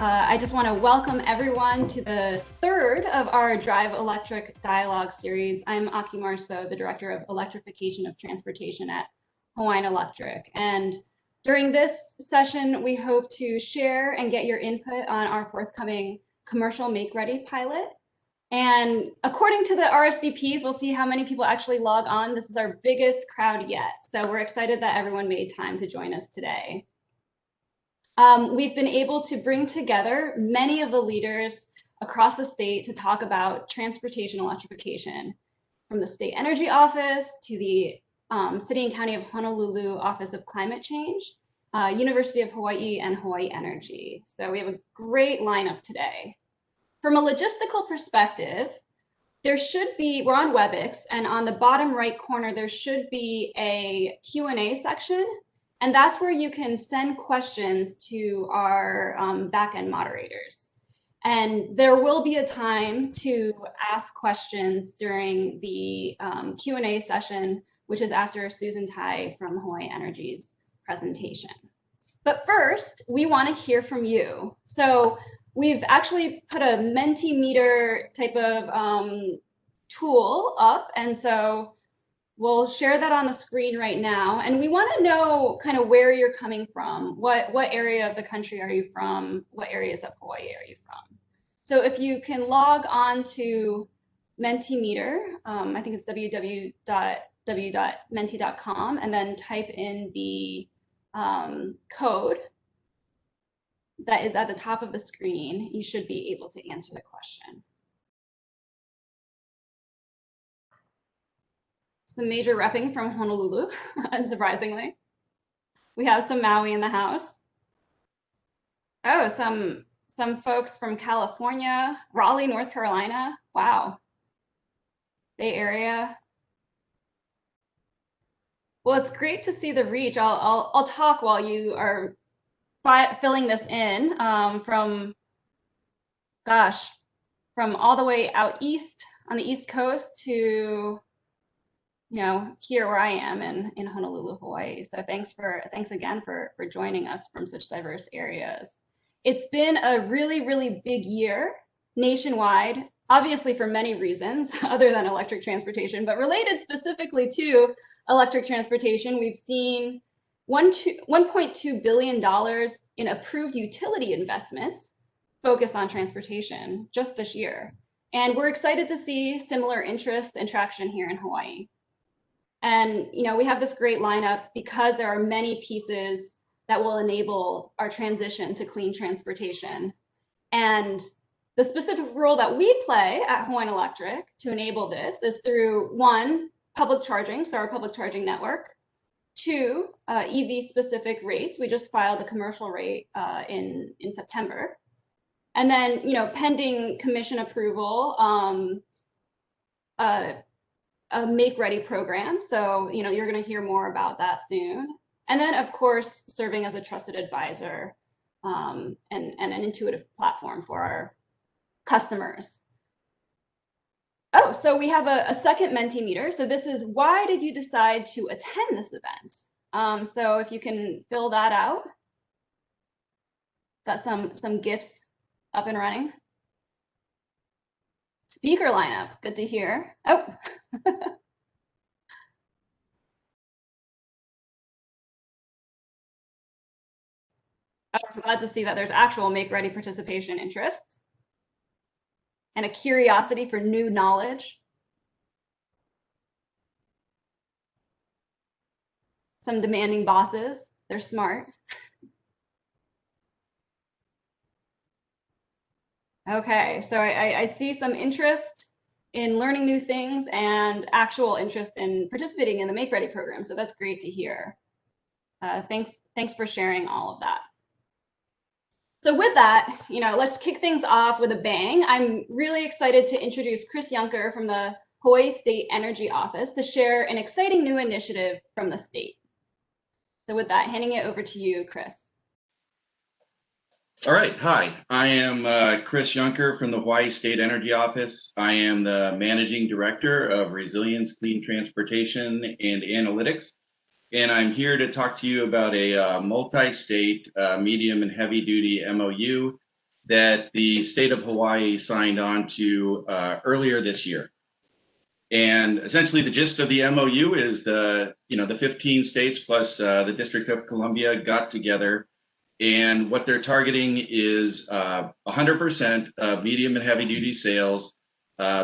I just want to welcome everyone to the third of our Drive Electric Dialogue series. I'm Aki Marceau, the Director of Electrification of Transportation at Hawaiian Electric. And during this session, we hope to share and get your input on our forthcoming commercial make-ready pilot. And according to the RSVPs, we'll see how many people actually log on. This is our biggest crowd yet. So we're excited that everyone made time to join us today. We've been able to bring together many of the leaders across the state to talk about transportation electrification, from the State Energy Office to the City and County of Honolulu Office of Climate Change, University of Hawaii, and Hawaii Energy. So we have a great lineup today. From a logistical perspective, there should be, we're on WebEx, and on the bottom right corner, there should be a Q&A section. And that's where you can send questions to our backend moderators. And there will be a time to ask questions during the Q&A session, which is after Susan Tai from Hawaii Energy's presentation. But first, we want to hear from you. So we've actually put a Mentimeter type of tool up. And so we'll share that on the screen right now. And we want to know kind of where you're coming from. What area of the country are you from? What areas of Hawaii are you from? So if you can log on to Mentimeter, I think it's www.menti.com, and then type in the code that is at the top of the screen, you should be able to answer the question. Some major repping from Honolulu, unsurprisingly. We have some Maui in the house. Oh, some folks from California, Raleigh, North Carolina. Wow. Bay Area. Well, it's great to see the reach. I'll talk while you are filling this in from all the way out east on the East Coast to here where I am in Honolulu, Hawaii. So thanks again for joining us from such diverse areas. It's been a really, really big year nationwide, obviously for many reasons other than electric transportation, but related specifically to electric transportation. We've seen $1.2 billion in approved utility investments focused on transportation just this year. And we're excited to see similar interest and traction here in Hawaii. And we have this great lineup because there are many pieces that will enable our transition to clean transportation. And the specific role that we play at Hawaiian Electric to enable this is through, one, public charging, so our public charging network. Two, EV specific rates. We just filed a commercial rate in September. And then, pending commission approval, a make-ready program. So, you're going to hear more about that soon. And then, of course, serving as a trusted advisor and an intuitive platform for our customers. Oh, so we have a second Mentimeter. So this is, why did you decide to attend this event? So if you can fill that out. Got some gifts up and running. Speaker lineup, good to hear. Oh. I'm glad to see that there's actual make-ready participation interest and a curiosity for new knowledge. Some demanding bosses, they're smart. Okay, so I see some interest in learning new things and actual interest in participating in the Make Ready program. So that's great to hear. Thanks for sharing all of that. So with that, let's kick things off with a bang. I'm really excited to introduce Chris Junker from the Hawaii State Energy Office to share an exciting new initiative from the state. So with that, handing it over to you, Chris. All right, hi, I am Chris Junker from the Hawaii State Energy Office. I am the Managing Director of Resilience, Clean Transportation, and Analytics. And I'm here to talk to you about a multi-state medium and heavy duty MOU that the state of Hawaii signed on to earlier this year. And essentially the gist of the MOU is the 15 states plus the District of Columbia got together, and what they're targeting is 100% of medium and heavy duty sales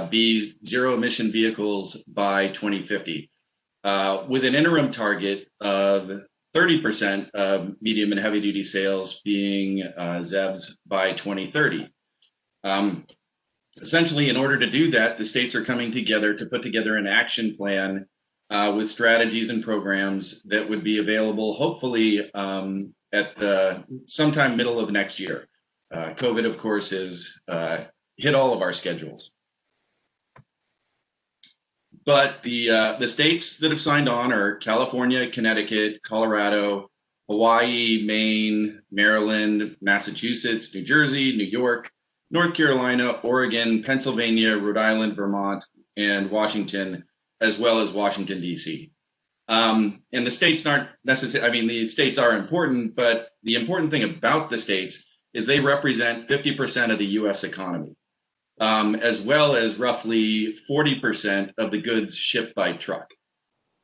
be zero emission vehicles by 2050, with an interim target of 30% of medium and heavy duty sales being ZEVs by 2030. Essentially, in order to do that, the states are coming together to put together an action plan with strategies and programs that would be available hopefully at the sometime middle of next year. COVID, of course, has hit all of our schedules. But the states that have signed on are California, Connecticut, Colorado, Hawaii, Maine, Maryland, Massachusetts, New Jersey, New York, North Carolina, Oregon, Pennsylvania, Rhode Island, Vermont, and Washington, as well as Washington, D.C. And the states aren't necessarily, I mean, the states are important, but the important thing about the states is they represent 50% of the U.S. economy, as well as roughly 40% of the goods shipped by truck.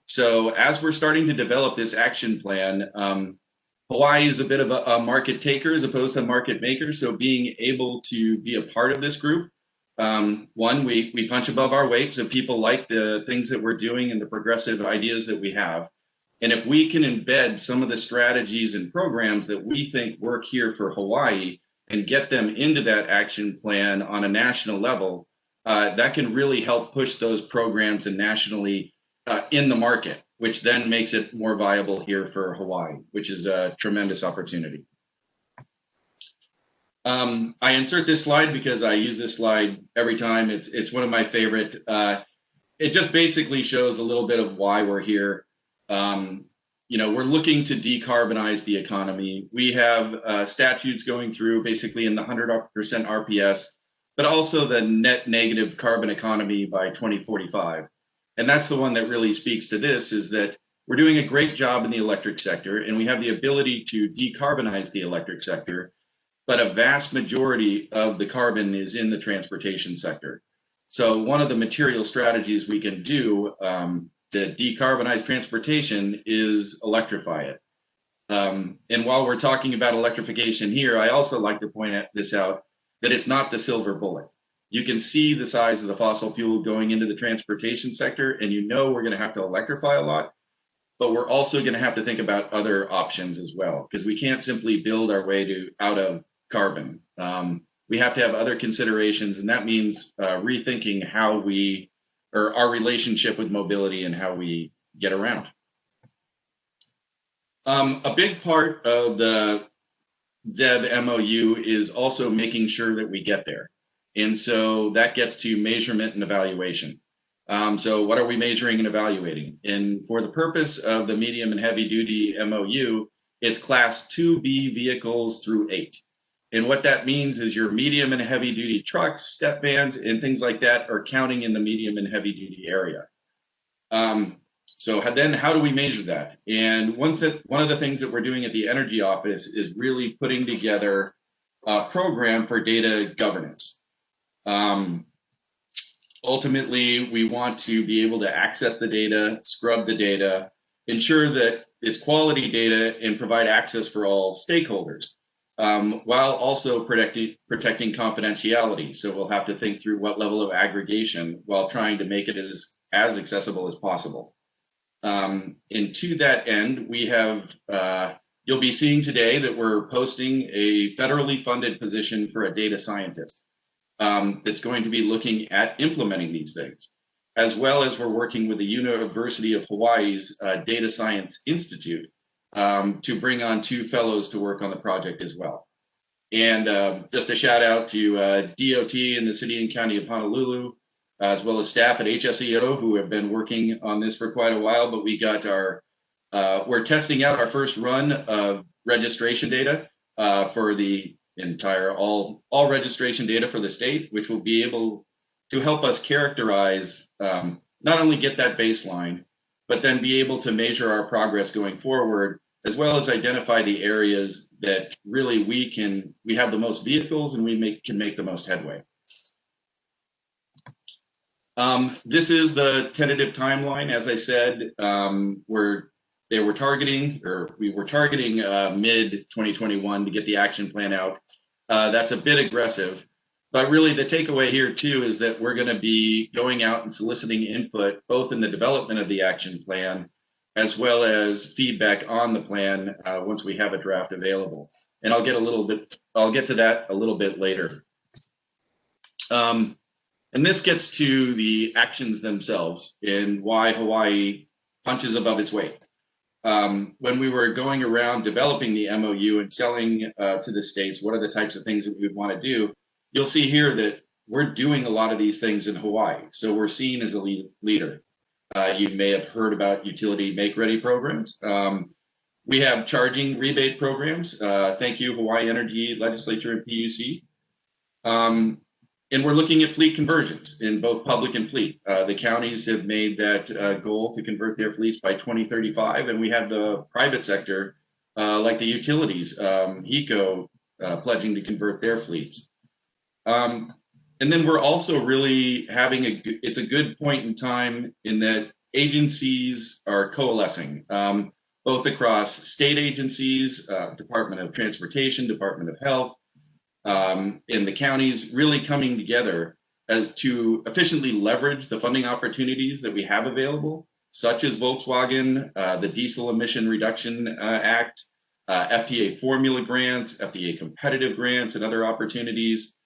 So as we're starting to develop this action plan, Hawaii is a bit of a market taker as opposed to market maker. So being able to be a part of this group, one, we punch above our weight. So people like the things that we're doing and the progressive ideas that we have. And if we can embed some of the strategies and programs that we think work here for Hawaii and get them into that action plan on a national level, that can really help push those programs and nationally in the market, which then makes it more viable here for Hawaii, which is a tremendous opportunity. I insert this slide because I use this slide every time. It's one of my favorite. It just basically shows a little bit of why we're here. We're looking to decarbonize the economy. We have statutes going through basically in the 100% RPS, but also the net negative carbon economy by 2045. And that's the one that really speaks to this, is that we're doing a great job in the electric sector, and we have the ability to decarbonize the electric sector, but a vast majority of the carbon is in the transportation sector. So one of the material strategies we can do to decarbonize transportation is electrify it. And while we're talking about electrification here, I also like to point this out, that it's not the silver bullet. You can see the size of the fossil fuel going into the transportation sector, and we're going to have to electrify a lot, but we're also going to have to think about other options as well, because we can't simply build our way out of carbon. We have to have other considerations, and that means rethinking our relationship with mobility and how we get around. A big part of the ZEV MOU is also making sure that we get there. And so that gets to measurement and evaluation. So what are we measuring and evaluating? And for the purpose of the medium and heavy duty MOU, it's class 2B vehicles through 8. And what that means is your medium and heavy duty trucks, step vans, and things like that are counting in the medium and heavy duty area. So then how do we measure that? And one of the things that we're doing at the Energy Office is really putting together a program for data governance. Ultimately, we want to be able to access the data, scrub the data, ensure that it's quality data, and provide access for all stakeholders, while also protecting confidentiality. So we'll have to think through what level of aggregation while trying to make it as accessible as possible. And to that end, we have, you'll be seeing today that we're posting a federally funded position for a data scientist. That's going to be looking at implementing these things, as well as we're working with the University of Hawaii's Data Science Institute to bring on 2 fellows to work on the project as well. And just a shout out to DOT in the city and county of Honolulu, as well as staff at HSEO who have been working on this for quite a while. But we got we're testing out our first run of registration data for the entire all registration data for the state, which will be able to help us characterize, not only get that baseline, but then be able to measure our progress going forward as well as identify the areas that really we have the most vehicles and we can make the most headway. This is the tentative timeline. As I said, we were targeting mid 2021 to get the action plan out. That's a bit aggressive, but really the takeaway here too is that we're going to be going out and soliciting input both in the development of the action plan as well as feedback on the plan once we have a draft available. And I'll get to that a little bit later. And this gets to the actions themselves and why Hawaii punches above its weight. When we were going around developing the MOU and selling to the states, what are the types of things that we would want to do? You'll see here that we're doing a lot of these things in Hawaii. So we're seen as a leader. You may have heard about utility make-ready programs. We have charging rebate programs. Thank you, Hawaii Energy Legislature and PUC. And we're looking at fleet conversions in both public and fleet. The counties have made that goal to convert their fleets by 2035, and we have the private sector, like the utilities, HECO, pledging to convert their fleets. And then we're also really it's a good point in time in that agencies are coalescing, both across state agencies, Department of Transportation, Department of Health, in the counties really coming together as to efficiently leverage the funding opportunities that we have available, such as Volkswagen, the Diesel Emission Reduction Act, FTA formula grants, FTA competitive grants, and other opportunities.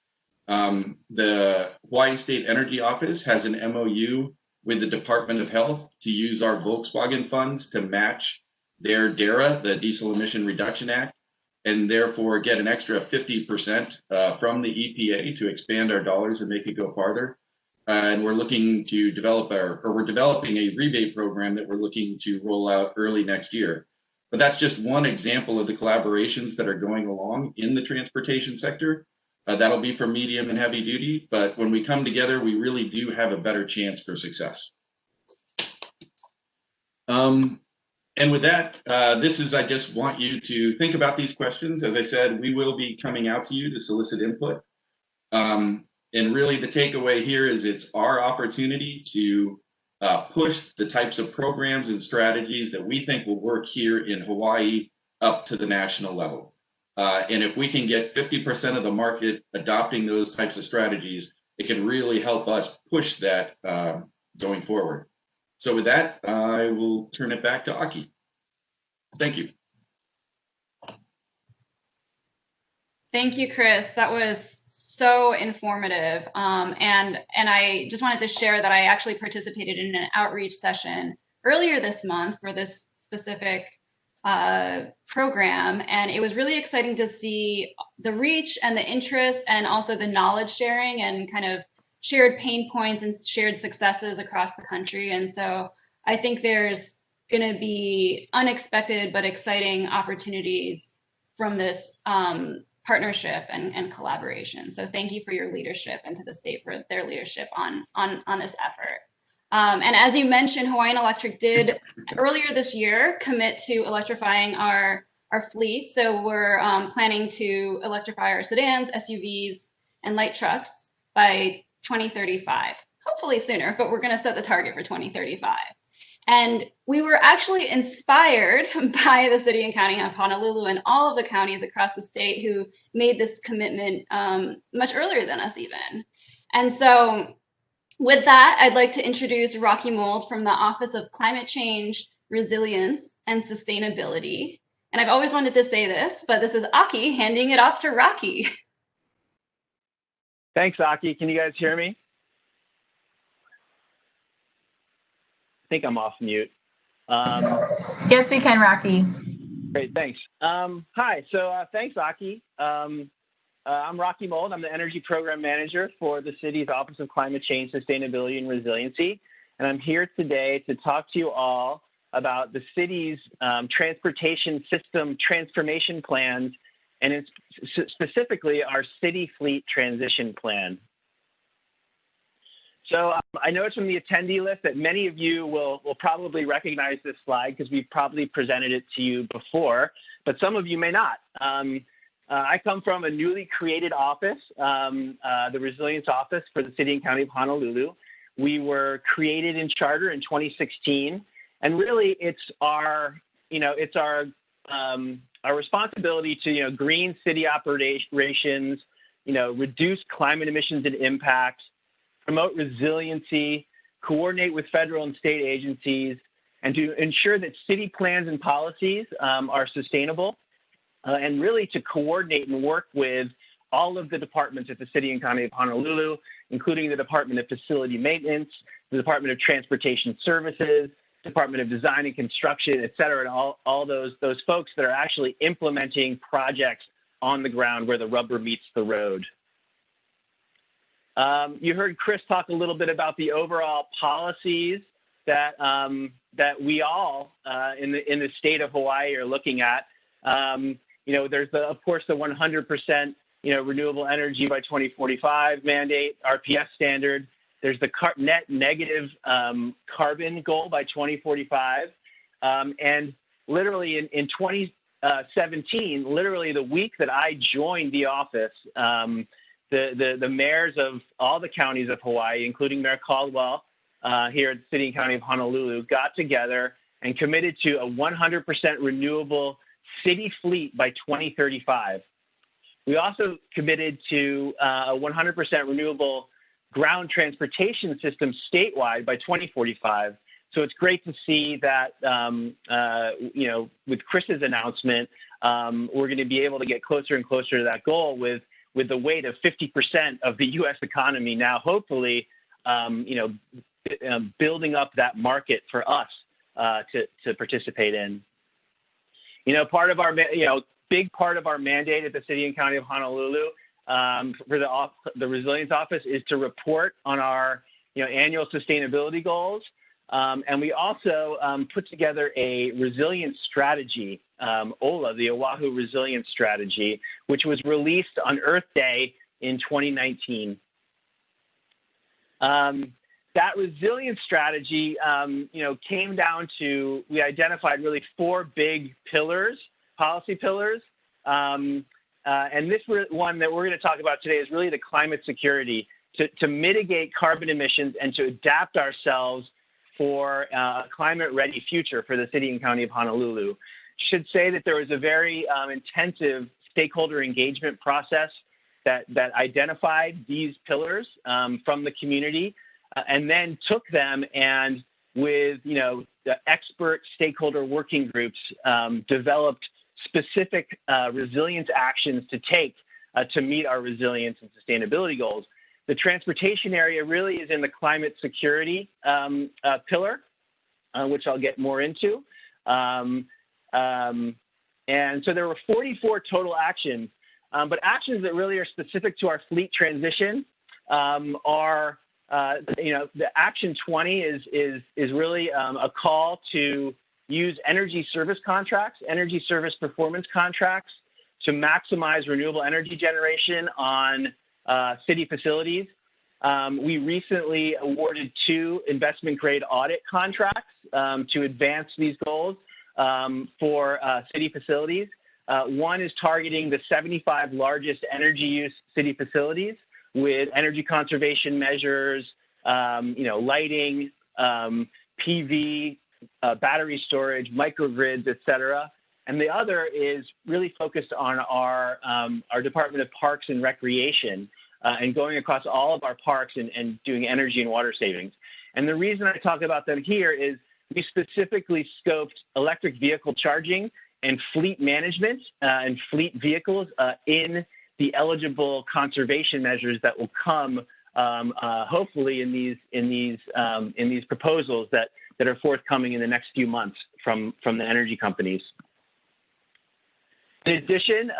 The Hawaii State Energy Office has an MOU with the Department of Health to use our Volkswagen funds to match their DERA, the Diesel Emission Reduction Act, and therefore get an extra 50% from the EPA to expand our dollars and make it go farther. And we're looking to we're developing a rebate program that we're looking to roll out early next year. But that's just one example of the collaborations that are going along in the transportation sector. That'll be for medium and heavy duty, but when we come together, we really do have a better chance for success. And with that, I just want you to think about these questions. As I said, we will be coming out to you to solicit input. And really the takeaway here is it's our opportunity to push the types of programs and strategies that we think will work here in Hawaii up to the national level. And if we can get 50% of the market adopting those types of strategies, it can really help us push that going forward. So with that, I will turn it back to Aki. Thank you. Thank you, Chris. That was so informative. And I just wanted to share that I actually participated in an outreach session earlier this month for this specific program. And it was really exciting to see the reach and the interest and also the knowledge sharing and kind of shared pain points and shared successes across the country. And so I think there's going to be unexpected but exciting opportunities from this partnership and collaboration. So thank you for your leadership and to the state for their leadership on this effort. And as you mentioned, Hawaiian Electric did earlier this year commit to electrifying our fleet. So we're planning to electrify our sedans, SUVs, and light trucks by 2035, hopefully sooner, but we're going to set the target for 2035. And we were actually inspired by the city and county of Honolulu and all of the counties across the state who made this commitment much earlier than us even. And so with that, I'd like to introduce Rocky Mold from the Office of Climate Change, Resilience, and Sustainability. And I've always wanted to say this, but this is Aki handing it off to Rocky. Thanks, Aki. Can you guys hear me? I think I'm off mute. Yes, we can, Rocky. Great, thanks. Hi, so thanks, Aki. I'm Rocky Mold. I'm the Energy Program Manager for the city's Office of Climate Change, Sustainability, and Resiliency. And I'm here today to talk to you all about the city's transportation system transformation plans, and it's specifically our city fleet transition plan. So I noticed from the attendee list that many of you will probably recognize this slide because we've probably presented it to you before, but some of you may not. I come from a newly created office, the Resilience Office for the City and County of Honolulu. We were created in charter in 2016, and really it's our responsibility to green city operations, reduce climate emissions and impacts, promote resiliency, coordinate with federal and state agencies, and to ensure that city plans and policies are sustainable, and really to coordinate and work with all of the departments at the City and County of Honolulu, including the Department of Facility Maintenance, the Department of Transportation Services, Department of Design and Construction, et cetera, and all those folks that are actually implementing projects on the ground where the rubber meets the road. You heard Chris talk a little bit about the overall policies that we all in the state of Hawaii are looking at. There's of course the 100% renewable energy by 2045 mandate, RPS standard. There's the net negative carbon goal by 2045, and literally in 2017, literally the week that I joined the office. The mayors of all the counties of Hawaii, including Mayor Caldwell here at the City and County of Honolulu, got together and committed to a 100% renewable city fleet by 2035. We also committed to a 100% renewable ground transportation system statewide by 2045. So it's great to see that, with Chris's announcement, we're going to be able to get closer and closer to that goal with the weight of 50% of the U.S. economy now, hopefully, building up that market for us to participate in. Part of our, big part of our mandate at the City and County of Honolulu for the Resilience Office is to report on our, annual sustainability goals. And we also put together a resilience strategy, OLA, the Oahu Resilience Strategy, which was released on Earth Day in 2019. That resilience strategy, came down to, we identified really 4 big pillars, policy pillars. And this one that we're going to talk about today is really the climate security, to mitigate carbon emissions and to adapt ourselves for a climate-ready future for the City and County of Honolulu. Should say that there was a very intensive stakeholder engagement process that identified these pillars from the community, and then took them and with the expert stakeholder working groups developed specific resilience actions to take to meet our resilience and sustainability goals. The transportation area really is in the climate security pillar, which I'll get more into. And so there were 44 total actions, but actions that really are specific to our fleet transition are, the action 20 is really a call to use energy service contracts, energy service performance contracts to maximize renewable energy generation on city facilities. We recently awarded 2 investment-grade audit contracts to advance these goals for city facilities. One is targeting the 75 largest energy use city facilities with energy conservation measures, lighting, PV, battery storage, microgrids, et cetera. And the other is really focused on our Department of Parks and Recreation and going across all of our parks and doing energy and water savings. And the reason I talk about them here is we specifically scoped electric vehicle charging and fleet management and fleet vehicles in the eligible conservation measures that will come hopefully in these proposals that are forthcoming in the next few months from the energy companies. In addition,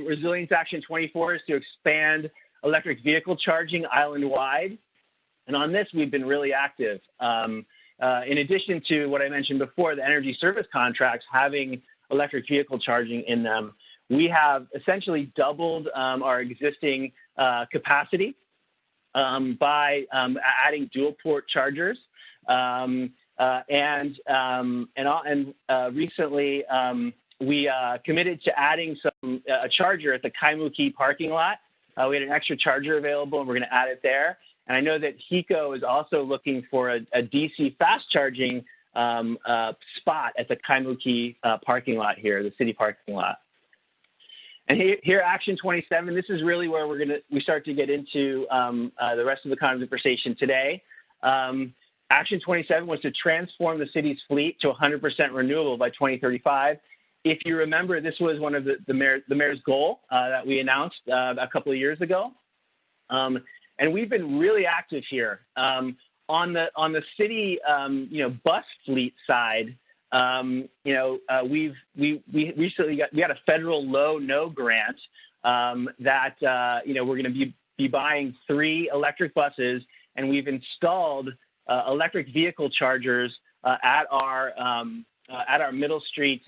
Resilience Action 24 is to expand electric vehicle charging island-wide. And on this, we've been really active. In addition to what I mentioned before, the energy service contracts having electric vehicle charging in them, we have essentially doubled our existing capacity by adding dual port chargers. Recently, we committed to adding a charger at the Kaimuki parking lot. We had an extra charger available, and we're going to add it there. And I know that HECO is also looking for a DC fast charging spot at the Kaimuki parking lot here, the city parking lot. And here, Action 27. This is really where we start to get into the rest of the conversation today. Action 27 was to transform the city's fleet to 100% renewable by 2035. If you remember, this was one of the mayor's goal that we announced a couple of years ago. And we've been really active here. On the city, bus fleet side, we recently got a federal low-no grant that we're going to be buying 3 electric buses, and we've installed electric vehicle chargers at our Middle Street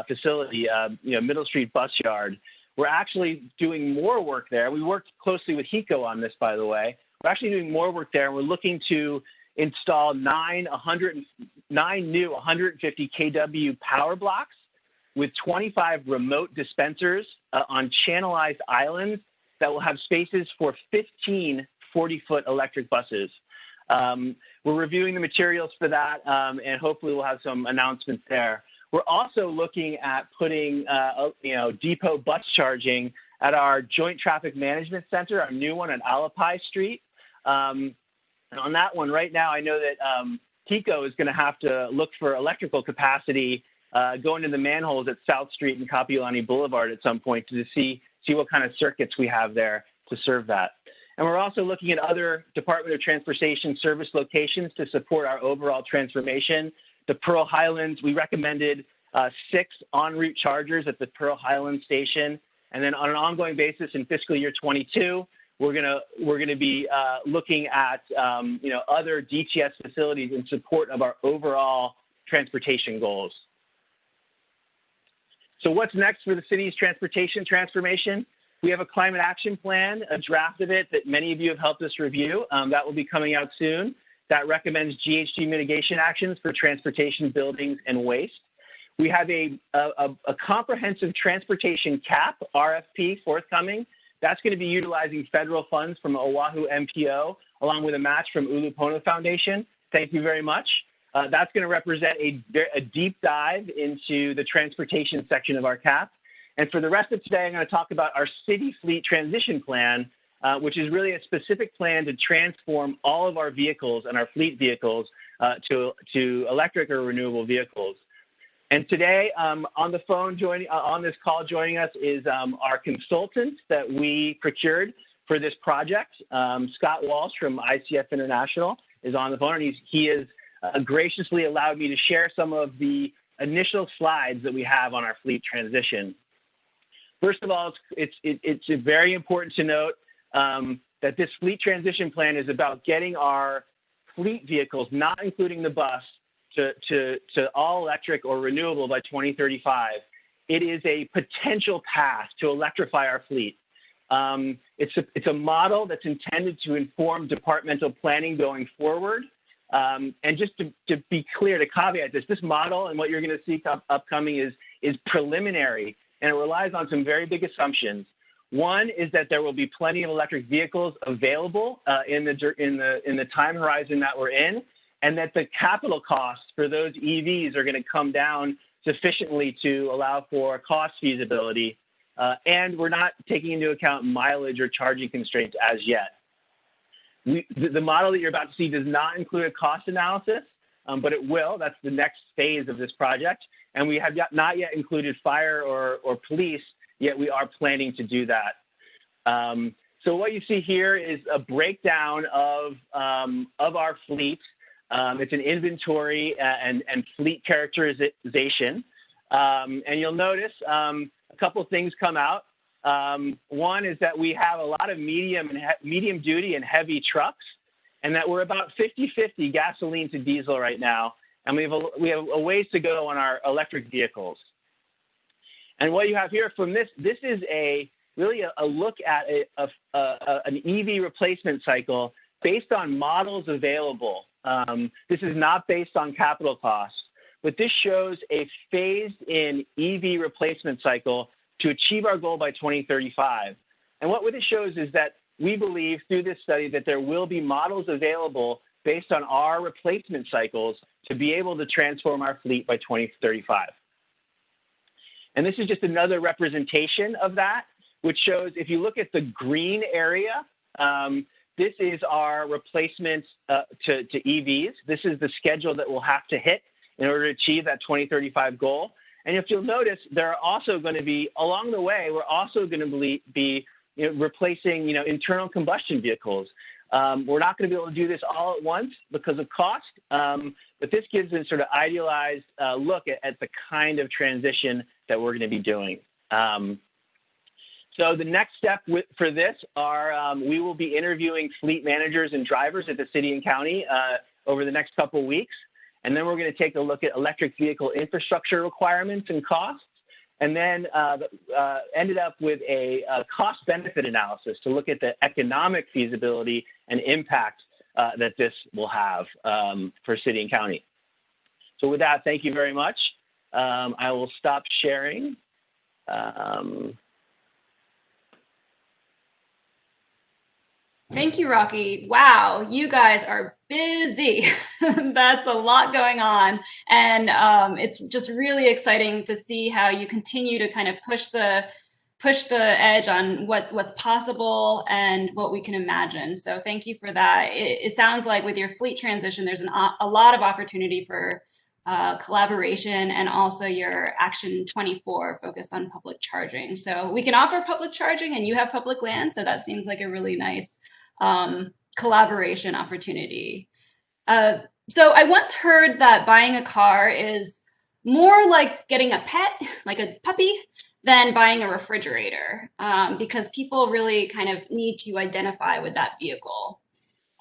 facility, Middle Street bus yard. We're actually doing more work there. We worked closely with HECO on this, by the way. We're actually doing more work there, and we're looking to install 9 new 150 kW power blocks with 25 remote dispensers on channelized islands that will have spaces for 15 40-foot electric buses. We're reviewing the materials for that, and hopefully we'll have some announcements there. We're also looking at putting, depot bus charging at our Joint Traffic Management Center, our new one on Alapai Street. And on that one, right now, I know that HECO is going to have to look for electrical capacity going to the manholes at South Street and Kapiolani Boulevard at some point to see what kind of circuits we have there to serve that. And we're also looking at other Department of Transportation service locations to support our overall transformation. The Pearl Highlands, we recommended 6 en route chargers at the Pearl Highlands station. And then on an ongoing basis in fiscal year 22, we're gonna be looking at other DTS facilities in support of our overall transportation goals. So what's next for the city's transportation transformation? We have a climate action plan, a draft of it that many of you have helped us review. That will be coming out soon. That recommends GHG mitigation actions for transportation, buildings, and waste. We have a comprehensive transportation cap, RFP, forthcoming. That's going to be utilizing federal funds from Oahu MPO, along with a match from Ulupono Foundation. Thank you very much. That's going to represent a deep dive into the transportation section of our cap. And for the rest of today, I'm going to talk about our city fleet transition plan, which is really a specific plan to transform all of our vehicles and our fleet vehicles to electric or renewable vehicles. And today, on the phone on this call joining us is our consultant that we procured for this project. Scott Walsh from ICF International is on the phone, and he has graciously allowed me to share some of the initial slides that we have on our fleet transition. First of all, it's very important to note that this fleet transition plan is about getting our fleet vehicles, not including the bus, to all electric or renewable by 2035. It is a potential path to electrify our fleet. It's a model that's intended to inform departmental planning going forward. And just to be clear, to caveat this model and what you're going to see upcoming is preliminary, and it relies on some very big assumptions. One is that there will be plenty of electric vehicles available in the time horizon that we're in, and that the capital costs for those EVs are going to come down sufficiently to allow for cost feasibility. And we're not taking into account mileage or charging constraints as yet. The model that you're about to see does not include a cost analysis, but it will. That's the next phase of this project. And we have not yet included fire or police, yet we are planning to do that. So what you see here is a breakdown of our fleet. It's an inventory and fleet characterization. And you'll notice a couple of things come out. One is that we have a lot of medium duty and heavy trucks, and that we're about 50-50 gasoline to diesel right now. And we have a ways to go on our electric vehicles. And what you have here from this is a really a look at an EV replacement cycle based on models available. This is not based on capital costs, but this shows a phased-in EV replacement cycle to achieve our goal by 2035. And what this shows is that we believe through this study that there will be models available based on our replacement cycles to be able to transform our fleet by 2035. And this is just another representation of that, which shows if you look at the green area, this is our replacement to EVs. This is the schedule that we'll have to hit in order to achieve that 2035 goal. And if you'll notice, there are also going to be, along the way, we're also going to be replacing internal combustion vehicles. We're not going to be able to do this all at once because of cost, but this gives a sort of idealized look at the kind of transition that we're going to be doing. So the next step for this are we will be interviewing fleet managers and drivers at the city and county over the next couple of weeks. And then we're going to take a look at electric vehicle infrastructure requirements and costs, and then ended up with a cost-benefit analysis to look at the economic feasibility and impact that this will have for city and county. So with that, thank you very much. I will stop sharing. Thank you, Rocky. Wow, you guys are busy. That's a lot going on. And it's just really exciting to see how you continue to kind of push the edge on what's possible and what we can imagine. So thank you for that. It sounds like with your fleet transition, there's a lot of opportunity for collaboration, and also your Action 24 focused on public charging. So we can offer public charging and you have public land. So that seems like a really nice collaboration opportunity. So I once heard that buying a car is more like getting a pet, like a puppy, than buying a refrigerator, because people really kind of need to identify with that vehicle.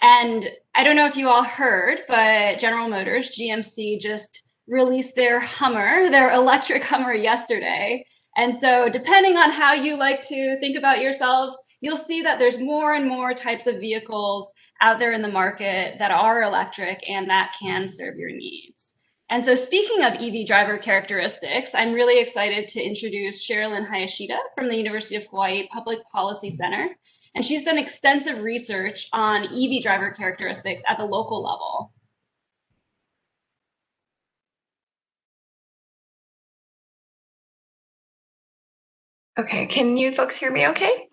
And I don't know if you all heard, but General Motors, GMC, just released their Hummer, their electric Hummer yesterday. And so depending on how you like to think about yourselves, you'll see that there's more and more types of vehicles out there in the market that are electric and that can serve your needs. And so speaking of EV driver characteristics, I'm really excited to introduce Sherilyn Hayashida from the University of Hawaii Public Policy Center. And she's done extensive research on EV driver characteristics at the local level. Okay, can you folks hear me okay?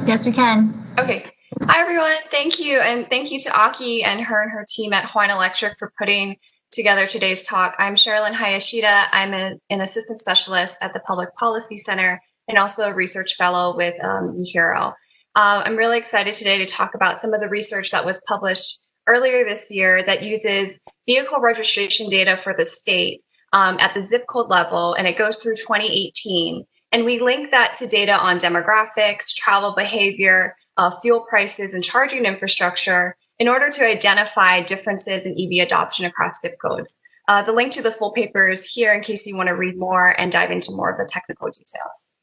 Yes, we can. Okay. Hi, everyone. Thank you. And thank you to Aki and her team at Hawaiian Electric for putting together today's talk. I'm Sherilyn Hayashida. I'm an assistant specialist at the Public Policy Center and also a research fellow with UHERO. I'm really excited today to talk about some of the research that was published earlier this year that uses vehicle registration data for the state at the zip code level, and it goes through 2018. And we link that to data on demographics, travel behavior, fuel prices, and charging infrastructure in order to identify differences in EV adoption across zip codes. The link to the full paper is here in case you want to read more and dive into more of the technical details.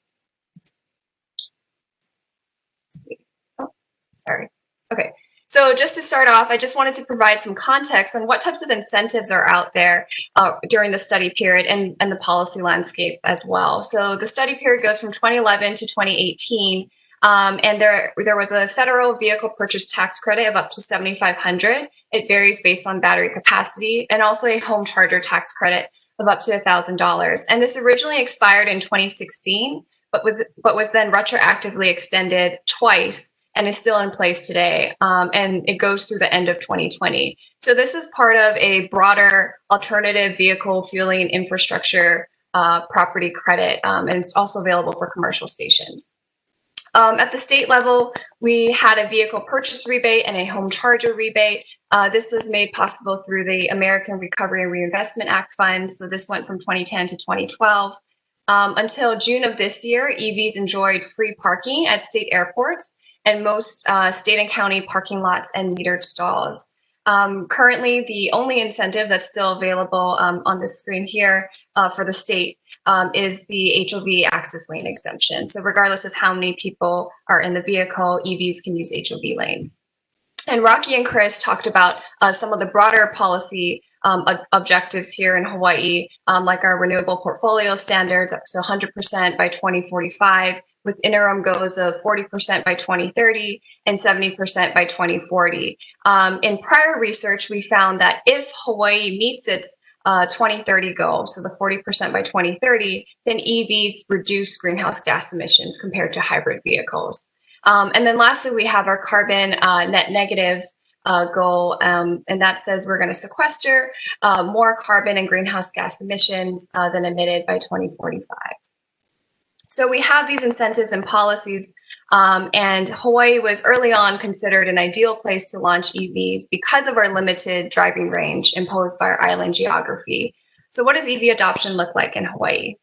Let's see. Oh, sorry. Okay. So just to start off, I just wanted to provide some context on what types of incentives are out there during the study period and the policy landscape as well. So the study period goes from 2011 to 2018, and there was a federal vehicle purchase tax credit of up to $7,500. It varies based on battery capacity, and also a home charger tax credit of up to $1,000. And this originally expired in 2016, but was then retroactively extended twice, and is still in place today, and it goes through the end of 2020. So this is part of a broader alternative vehicle fueling infrastructure property credit, and it's also available for commercial stations. At the state level, we had a vehicle purchase rebate and a home charger rebate. This was made possible through the American Recovery and Reinvestment Act funds. So this went from 2010 to 2012. Until June of this year, EVs enjoyed free parking at state airports and most state and county parking lots and metered stalls. Currently, the only incentive that's still available on the screen here for the state is the HOV access lane exemption. So regardless of how many people are in the vehicle, EVs can use HOV lanes. And Rocky and Chris talked about some of the broader policy objectives here in Hawaii, like our renewable portfolio standards up to 100% by 2045, with interim goals of 40% by 2030 and 70% by 2040. In prior research, we found that if Hawaii meets its 2030 goal, so the 40% by 2030, then EVs reduce greenhouse gas emissions compared to hybrid vehicles. And then lastly, we have our carbon net negative goal, and that says we're going to sequester more carbon and greenhouse gas emissions than emitted by 2045. So we have these incentives and policies, and Hawaii was early on considered an ideal place to launch EVs because of our limited driving range imposed by our island geography. So what does EV adoption look like in Hawaii?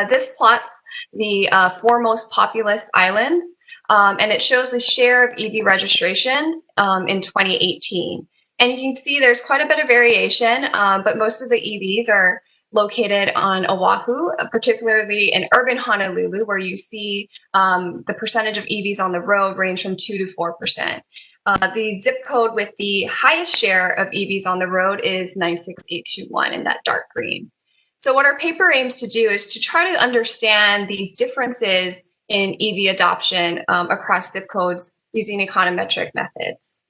This plots the four most populous islands, and it shows the share of EV registrations in 2018. And you can see there's quite a bit of variation, but most of the EVs are located on Oahu, particularly in urban Honolulu, where you see the percentage of EVs on the road range from 2 to 4%. The zip code with the highest share of EVs on the road is 96821 in that dark green. So what our paper aims to do is to try to understand these differences in EV adoption across zip codes using econometric methods.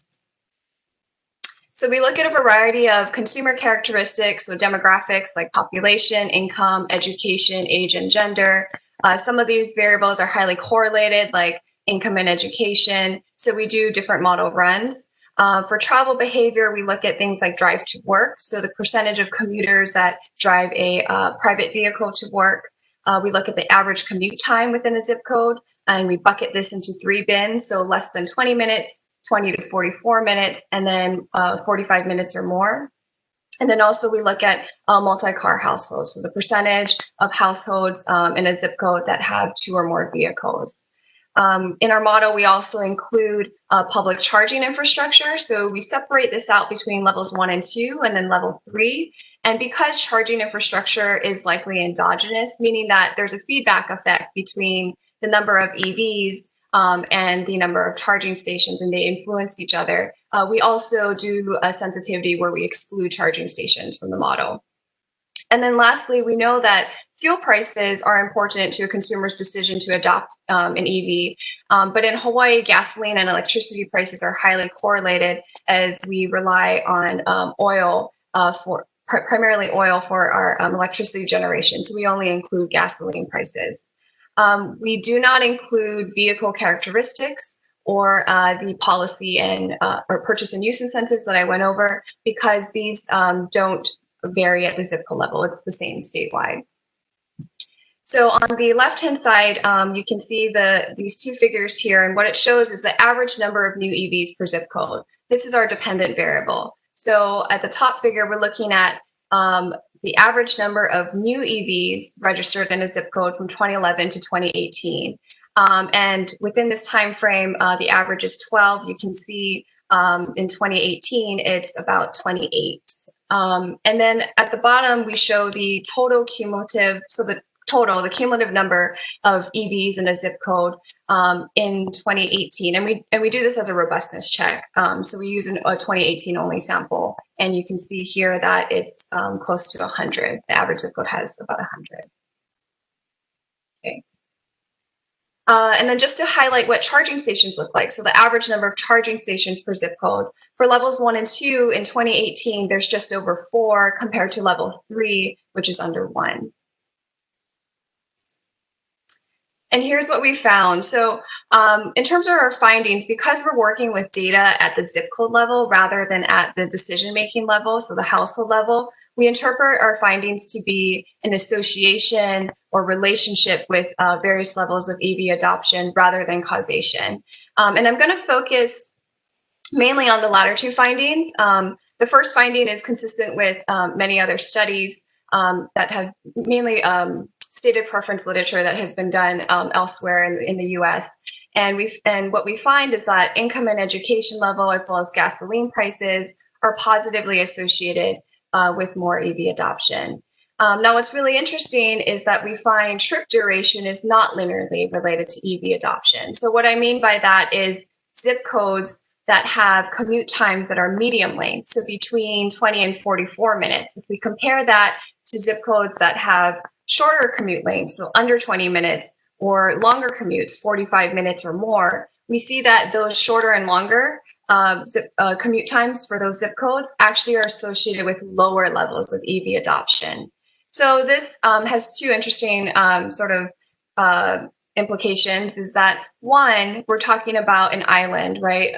So we look at a variety of consumer characteristics, so demographics like population, income, education, age, and gender. Some of these variables are highly correlated, like income and education. So we do different model runs. For travel behavior, we look at things like drive to work. So the percentage of commuters that drive a private vehicle to work. We look at the average commute time within a zip code, and we bucket this into 3 bins. So less than 20 minutes, 20 to 44 minutes, and then 45 minutes or more. And then also we look at multi-car households. So the percentage of households in a zip code that have 2 or more vehicles. In our model, we also include public charging infrastructure. So we separate this out between levels 1 and 2 and then level 3. And because charging infrastructure is likely endogenous, meaning that there's a feedback effect between the number of EVs and the number of charging stations, and they influence each other. We also do a sensitivity where we exclude charging stations from the model. And then lastly, we know that fuel prices are important to a consumer's decision to adopt an EV. But in Hawaii, gasoline and electricity prices are highly correlated as we rely on oil primarily oil for our electricity generation. So we only include gasoline prices. We do not include vehicle characteristics or the policy and or purchase and use incentives that I went over, because these don't vary at the zip code level. It's the same statewide. So on the left-hand side, you can see these 2 figures here, and what it shows is the average number of new EVs per zip code. This is our dependent variable. So at the top figure, we're looking at the average number of new EVs registered in a zip code from 2011 to 2018. And within this time frame, the average is 12. You can see in 2018, it's about 28. And then at the bottom, we show the total cumulative, so the cumulative number of EVs in a zip code in 2018. And we do this as a robustness check. So we use a 2018 only sample, and you can see here that it's close to 100. The average zip code has about 100. Okay. And then just to highlight what charging stations look like. So the average number of charging stations per zip code for levels 1 and 2 in 2018, there's just over 4 compared to level 3, which is under 1. And here's what we found. So in terms of our findings, because we're working with data at the zip code level rather than at the decision-making level, so the household level, we interpret our findings to be an association or relationship with various levels of EV adoption rather than causation. And I'm going to focus mainly on the latter 2 findings. The first finding is consistent with many other studies that have mainly stated preference literature that has been done elsewhere in the US. And what we find is that income and education level, as well as gasoline prices, are positively associated with more EV adoption. Now, what's really interesting is that we find trip duration is not linearly related to EV adoption. So what I mean by that is zip codes that have commute times that are medium length, so between 20 and 44 minutes. If we compare that to zip codes that have shorter commute lengths, so under 20 minutes, or longer commutes, 45 minutes or more, we see that those shorter and longer commute times for those zip codes actually are associated with lower levels of EV adoption. So this has two interesting implications. Is that one, we're talking about an island, right?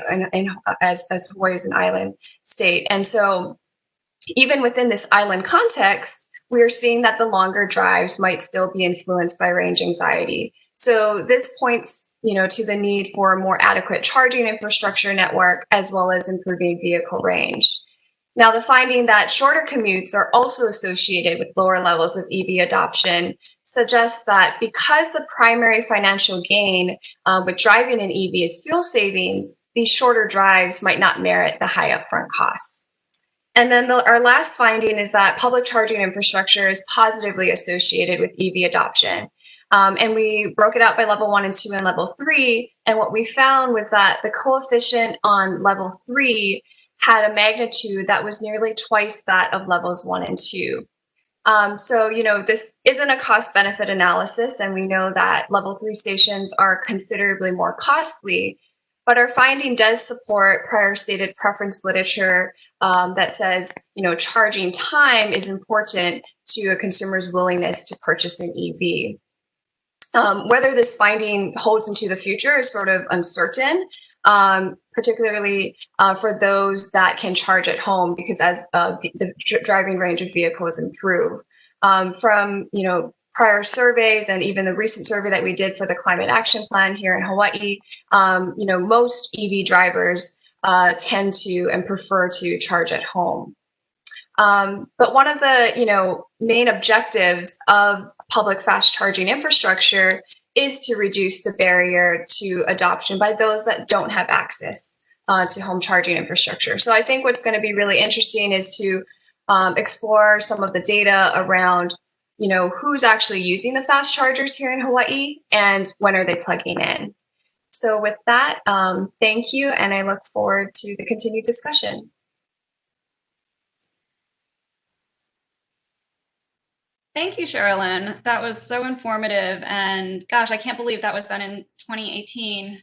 As Hawaii is an island state, and so even within this island context, we are seeing that the longer drives might still be influenced by range anxiety. So this points, to the need for a more adequate charging infrastructure network, as well as improving vehicle range. Now, the finding that shorter commutes are also associated with lower levels of EV adoption suggests that because the primary financial gain with driving an EV is fuel savings, these shorter drives might not merit the high upfront costs. And then our last finding is that public charging infrastructure is positively associated with EV adoption. And we broke it out by level 1 and 2 and level 3. And what we found was that the coefficient on level 3 had a magnitude that was nearly twice that of levels 1 and 2. So, this isn't a cost-benefit analysis, and we know that level 3 stations are considerably more costly, but our finding does support prior stated preference literature that says, charging time is important to a consumer's willingness to purchase an EV. Whether this finding holds into the future is sort of uncertain, particularly for those that can charge at home, because as the driving range of vehicles improve. From prior surveys and even the recent survey that we did for the Climate Action Plan here in Hawaii, most EV drivers tend to and prefer to charge at home. But one of the main objectives of public fast charging infrastructure is to reduce the barrier to adoption by those that don't have access to home charging infrastructure. So I think what's going to be really interesting is to explore some of the data around who's actually using the fast chargers here in Hawaii and when are they plugging in. So with that, thank you, and I look forward to the continued discussion. Thank you, Sherilyn. That was so informative, and gosh, I can't believe that was done in 2018.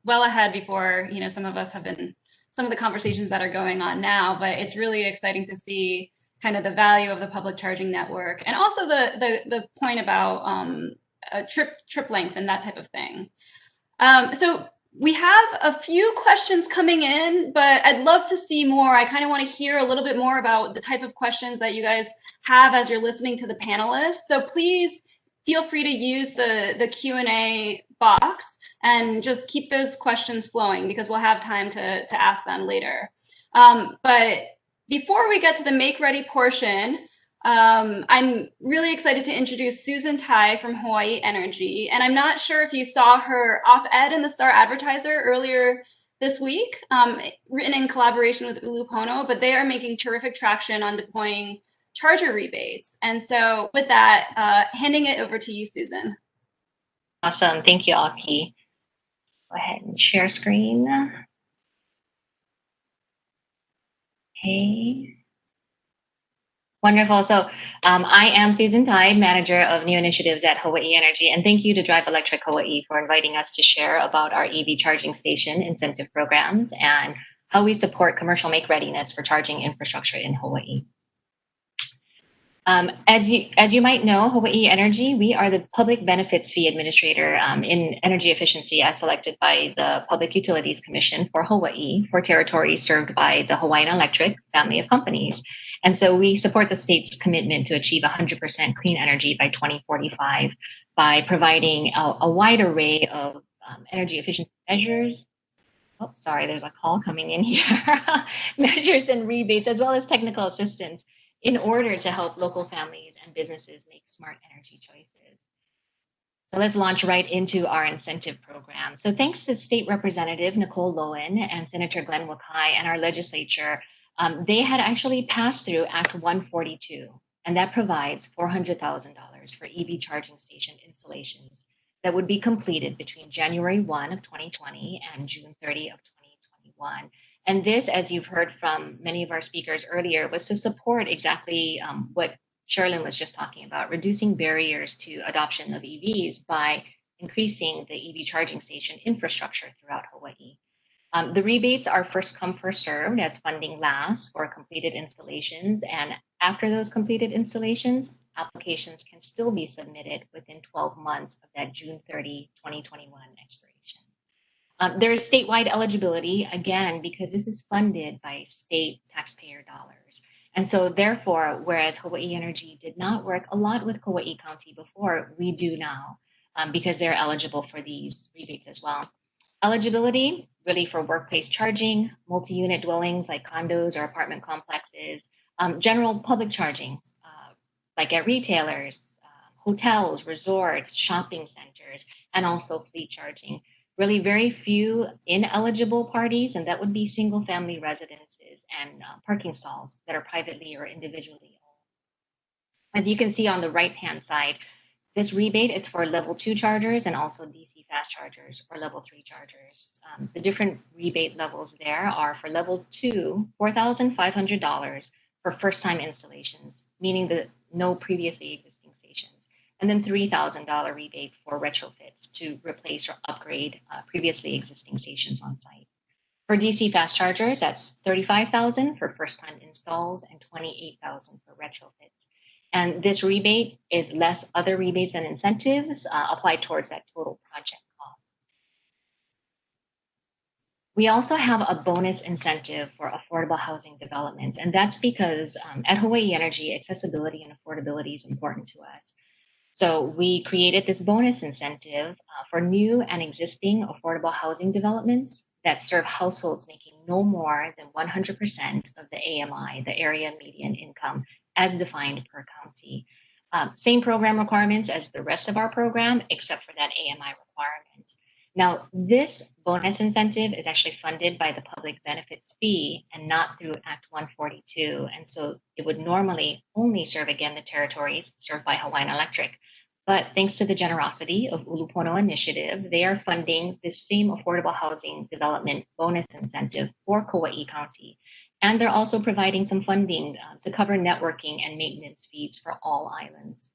Well ahead before some of us have been some of the conversations that are going on now. But it's really exciting to see kind of the value of the public charging network, and also the point about trip length and that type of thing. So we have a few questions coming in, but I'd love to see more. I kind of want to hear a little bit more about the type of questions that you guys have as you're listening to the panelists. So please feel free to use the Q&A box and just keep those questions flowing, because we'll have time to ask them later. But before we get to the make ready portion, I'm really excited to introduce Susan Tai from Hawaii Energy. And I'm not sure if you saw her op-ed in the Star Advertiser earlier this week, written in collaboration with Ulupono, but they are making terrific traction on deploying charger rebates. And so with that, handing it over to you, Susan. Awesome. Thank you, Aki. Go ahead and share screen. Okay. Wonderful. So I am Susan Tai, Manager of New Initiatives at Hawaii Energy. And thank you to Drive Electric Hawaii for inviting us to share about our EV charging station incentive programs and how we support commercial make readiness for charging infrastructure in Hawaii. As you might know, Hawaii Energy, we are the public benefits fee administrator in energy efficiency as selected by the Public Utilities Commission for Hawaii for territories served by the Hawaiian Electric family of companies. And so we support the state's commitment to achieve 100% clean energy by 2045 by providing a wide array of energy efficiency measures. Oh, sorry, there's a call coming in here. Measures and rebates, as well as technical assistance, in order to help local families and businesses make smart energy choices. So let's launch right into our incentive program. So thanks to State Representative Nicole Lowen and Senator Glenn Wakai and our legislature, They had actually passed through Act 142, and that provides $400,000 for EV charging station installations that would be completed between January 1 of 2020 and June 30 of 2021. And this, as you've heard from many of our speakers earlier, was to support exactly what Sherilyn was just talking about, reducing barriers to adoption of EVs by increasing the EV charging station infrastructure throughout Hawaii. The rebates are first come, first served as funding lasts for completed installations. And after those completed installations, applications can still be submitted within 12 months of that June 30, 2021 expiration. There is statewide eligibility, again, because this is funded by state taxpayer dollars. And so therefore, whereas Hawaii Energy did not work a lot with Kauai County before, we do now because they're eligible for these rebates as well. Eligibility really for workplace charging, multi-unit dwellings like condos or apartment complexes, general public charging, like at retailers, hotels, resorts, shopping centers, and also fleet charging. Really very few ineligible parties, and that would be single family residences and parking stalls that are privately or individually owned. As you can see on the right-hand side, this rebate is for level 2 chargers and also DC fast chargers or level 3 chargers. The different rebate levels there are for level 2, $4,500 for first-time installations, meaning that no previously existing stations, and then $3,000 rebate for retrofits to replace or upgrade previously existing stations on site. For DC fast chargers, that's $35,000 for first-time installs and $28,000 for retrofits. And this rebate is less other rebates and incentives applied towards that total project cost. We also have a bonus incentive for affordable housing developments, and that's because at Hawaii Energy, accessibility and affordability is important to us. So we created this bonus incentive for new and existing affordable housing developments that serve households making no more than 100% of the AMI, the area median income, as defined per county. Same program requirements as the rest of our program, except for that AMI requirement. Now, this bonus incentive is actually funded by the public benefits fee and not through Act 142. And so it would normally only serve, again, the territories served by Hawaiian Electric. But thanks to the generosity of Ulupono Initiative, they are funding this same affordable housing development bonus incentive for Kauai County. And they're also providing some funding to cover networking and maintenance fees for all islands.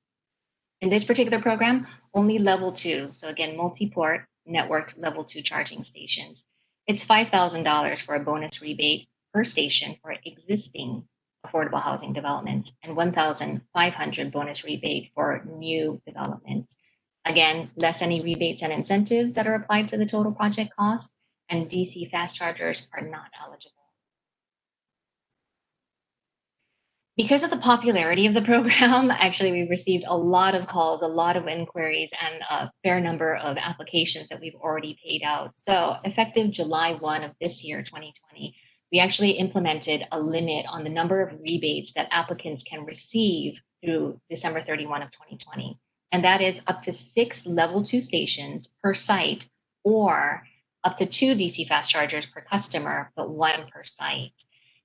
In this particular program, only level 2, so again, multi-port networked level 2 charging stations. It's $5,000 for a bonus rebate per station for existing affordable housing developments and $1,500 bonus rebate for new developments. Again, less any rebates and incentives that are applied to the total project cost, and DC fast chargers are not eligible. Because of the popularity of the program, actually, we've received a lot of calls, a lot of inquiries, and a fair number of applications that we've already paid out. So effective July 1 of this year, 2020, we actually implemented a limit on the number of rebates that applicants can receive through December 31 of 2020. And that is up to 6 level 2 stations per site, or up to 2 DC fast chargers per customer, but 1 per site.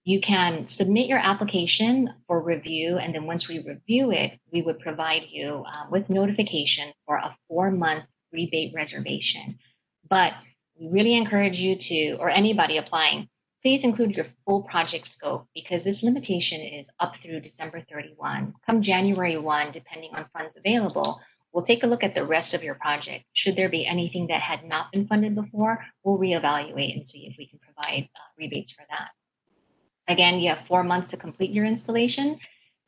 You can submit your application for review, and then once we review it, we would provide you with notification for a 4-month rebate reservation. But we really encourage you to, or anybody applying, please include your full project scope, because this limitation is up through December 31. Come January 1, depending on funds available, we'll take a look at the rest of your project. Should there be anything that had not been funded before, we'll reevaluate and see if we can provide rebates for that. Again, you have 4 months to complete your installation.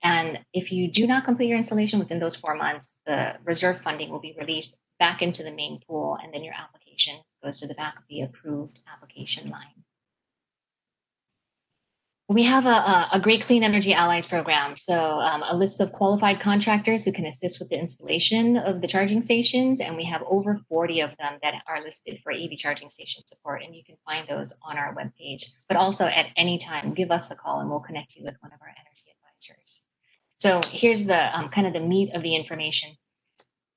And if you do not complete your installation within those 4 months, the reserve funding will be released back into the main pool, and then your application goes to the back of the approved application line. We have a great Clean Energy Allies program. So a list of qualified contractors who can assist with the installation of the charging stations. And we have over 40 of them that are listed for EV charging station support. And you can find those on our webpage. But also at any time, give us a call and we'll connect you with one of our energy advisors. So here's the kind of the meat of the information.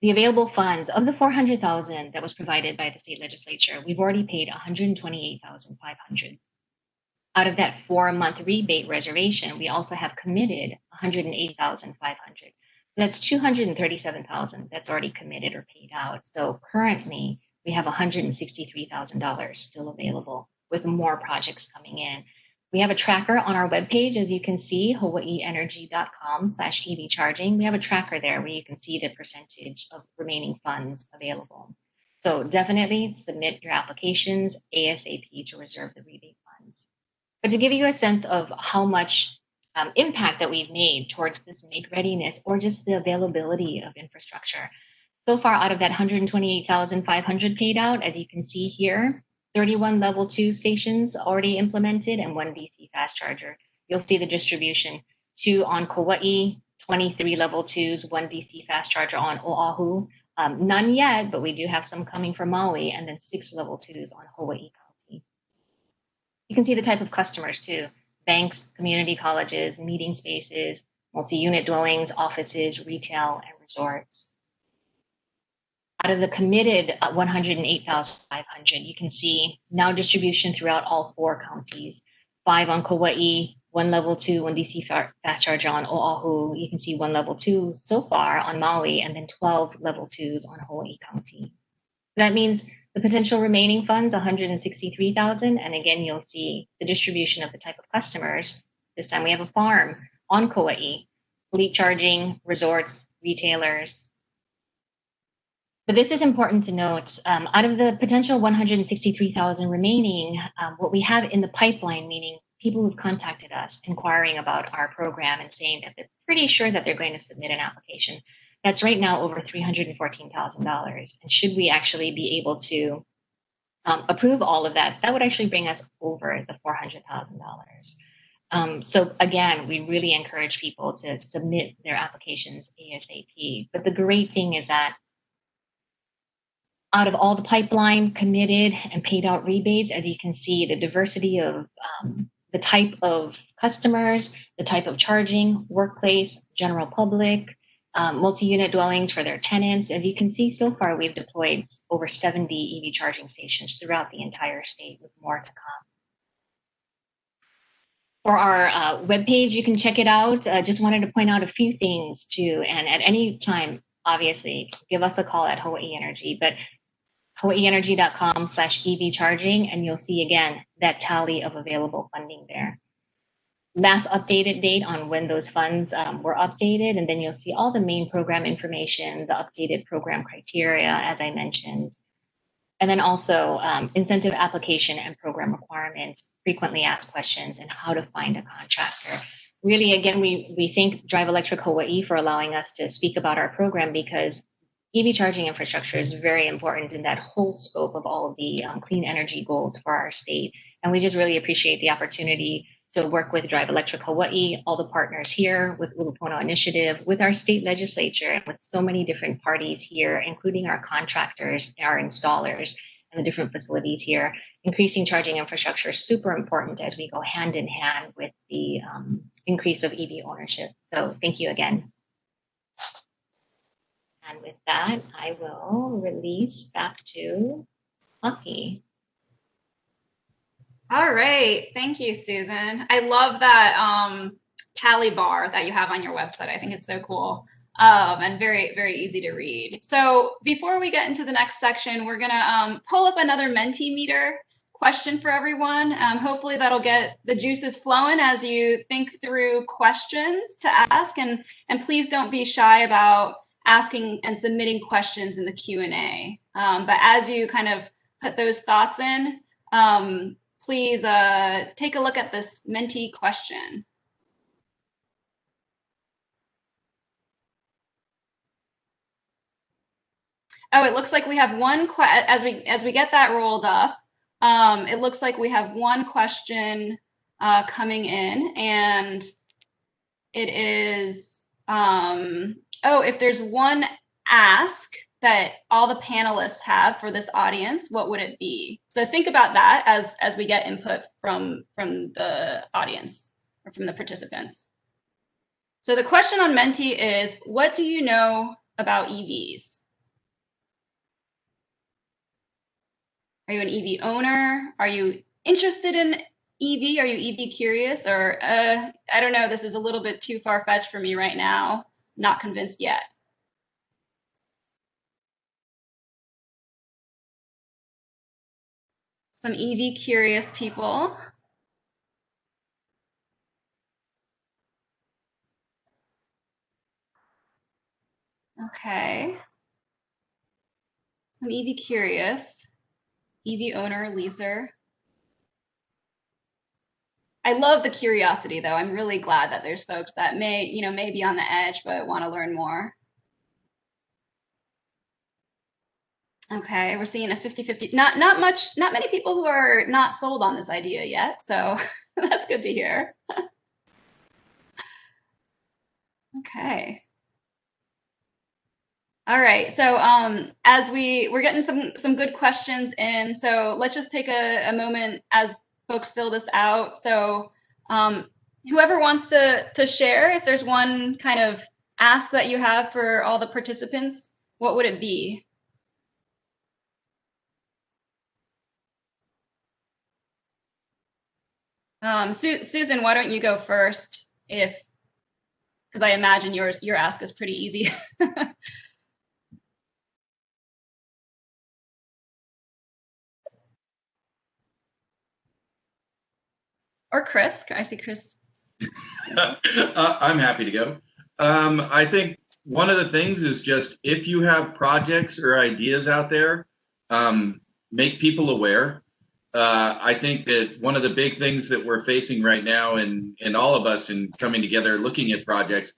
The available funds of the $400,000 that was provided by the state legislature, we've already paid $128,500. out of that 4-month rebate reservation, we also have committed 108,500. That's 237,000 that's already committed or paid out. So currently, we have $163,000 still available with more projects coming in. We have a tracker on our webpage, as you can see, hawaiienergy.com/EV charging. We have a tracker there where you can see the percentage of remaining funds available. So definitely submit your applications ASAP to reserve the rebate funds. But to give you a sense of how much impact that we've made towards this make readiness or just the availability of infrastructure. So far out of that 128,500 paid out, as you can see here, 31 level 2 stations already implemented and 1 DC fast charger. You'll see the distribution: 2 on Kauai, 23 level 2s, 1 DC fast charger on Oahu. None yet, but we do have some coming from Maui, and then 6 level 2s on Hawaii County. You can see the type of customers too: banks, community colleges, meeting spaces, multi-unit dwellings, offices, retail, and resorts. Out of the committed 108,500, you can see now distribution throughout all 4 counties: 5 on Kauai, 1 level 2, 1 DC fast charger on Oahu. You can see 1 level 2 so far on Maui, and then 12 level 2s on Hawaii County. That means the potential remaining funds, 163,000. And again, you'll see the distribution of the type of customers. This time we have a farm on Kauai, fleet charging, resorts, retailers. But this is important to note. Out of the potential 163,000 remaining, what we have in the pipeline, meaning people who've contacted us inquiring about our program and saying that they're pretty sure that they're going to submit an application, that's right now over $314,000. And should we actually be able to approve all of that, that would actually bring us over the $400,000. So again, we really encourage people to submit their applications ASAP. But the great thing is that out of all the pipeline committed and paid out rebates, as you can see, the diversity of the type of customers, the type of charging, workplace, general public, multi-unit dwellings for their tenants. As you can see, so far we've deployed over 70 EV charging stations throughout the entire state, with more to come. For our webpage, you can check it out. Just wanted to point out a few things too, and at any time, obviously, give us a call at Hawaii Energy, but hawaiienergy.com/EV charging, and you'll see again that tally of available funding there. Last updated date on when those funds were updated, and then you'll see all the main program information, the updated program criteria, as I mentioned, and then also incentive application and program requirements, frequently asked questions, and how to find a contractor. Really, again, we thank Drive Electric Hawaii for allowing us to speak about our program, because EV charging infrastructure is very important in that whole scope of all of the clean energy goals for our state. And we just really appreciate the opportunity to work with Drive Electric Hawaii, all the partners here, with Ulupono Initiative, with our state legislature, and with so many different parties here, including our contractors, our installers, and the different facilities here. Increasing charging infrastructure is super important as we go hand in hand with the increase of EV ownership. So thank you again. And with that, I will release back to Aki. All right. Thank you, Susan. I love that tally bar that you have on your website. I think it's so cool and very, very easy to read. So before we get into the next section, we're going to pull up another Mentimeter question for everyone. Hopefully that'll get the juices flowing as you think through questions to ask. And please don't be shy about asking and submitting questions in the Q&A. But as you kind of put those thoughts in, please take a look at this Menti question. Oh, it looks like we have one as we get that rolled up. It looks like we have one question coming in, and it is, if there's one ask that all the panelists have for this audience, what would it be? So think about that as we get input from the audience or from the participants. So the question on Menti is, what do you know about EVs? Are you an EV owner? Are you interested in EV, are you EV curious? Or I don't know, this is a little bit too far-fetched for me right now. Not convinced yet. Some EV curious people. Okay. Some EV curious. EV owner, leaser. I love the curiosity though. I'm really glad that there's folks that may be on the edge, but want to learn more. Okay, we're seeing a 50-50. Not many people who are not sold on this idea yet, so that's good to hear. Okay. All right, so as we're getting some good questions in, so let's just take a moment as folks fill this out. So whoever wants to share, if there's one kind of ask that you have for all the participants, what would it be? Susan, why don't you go first? Because I imagine your ask is pretty easy. Or Chris, I see Chris. I'm happy to go. I think one of the things is just if you have projects or ideas out there, make people aware. I think that one of the big things that we're facing right now, and all of us in coming together looking at projects,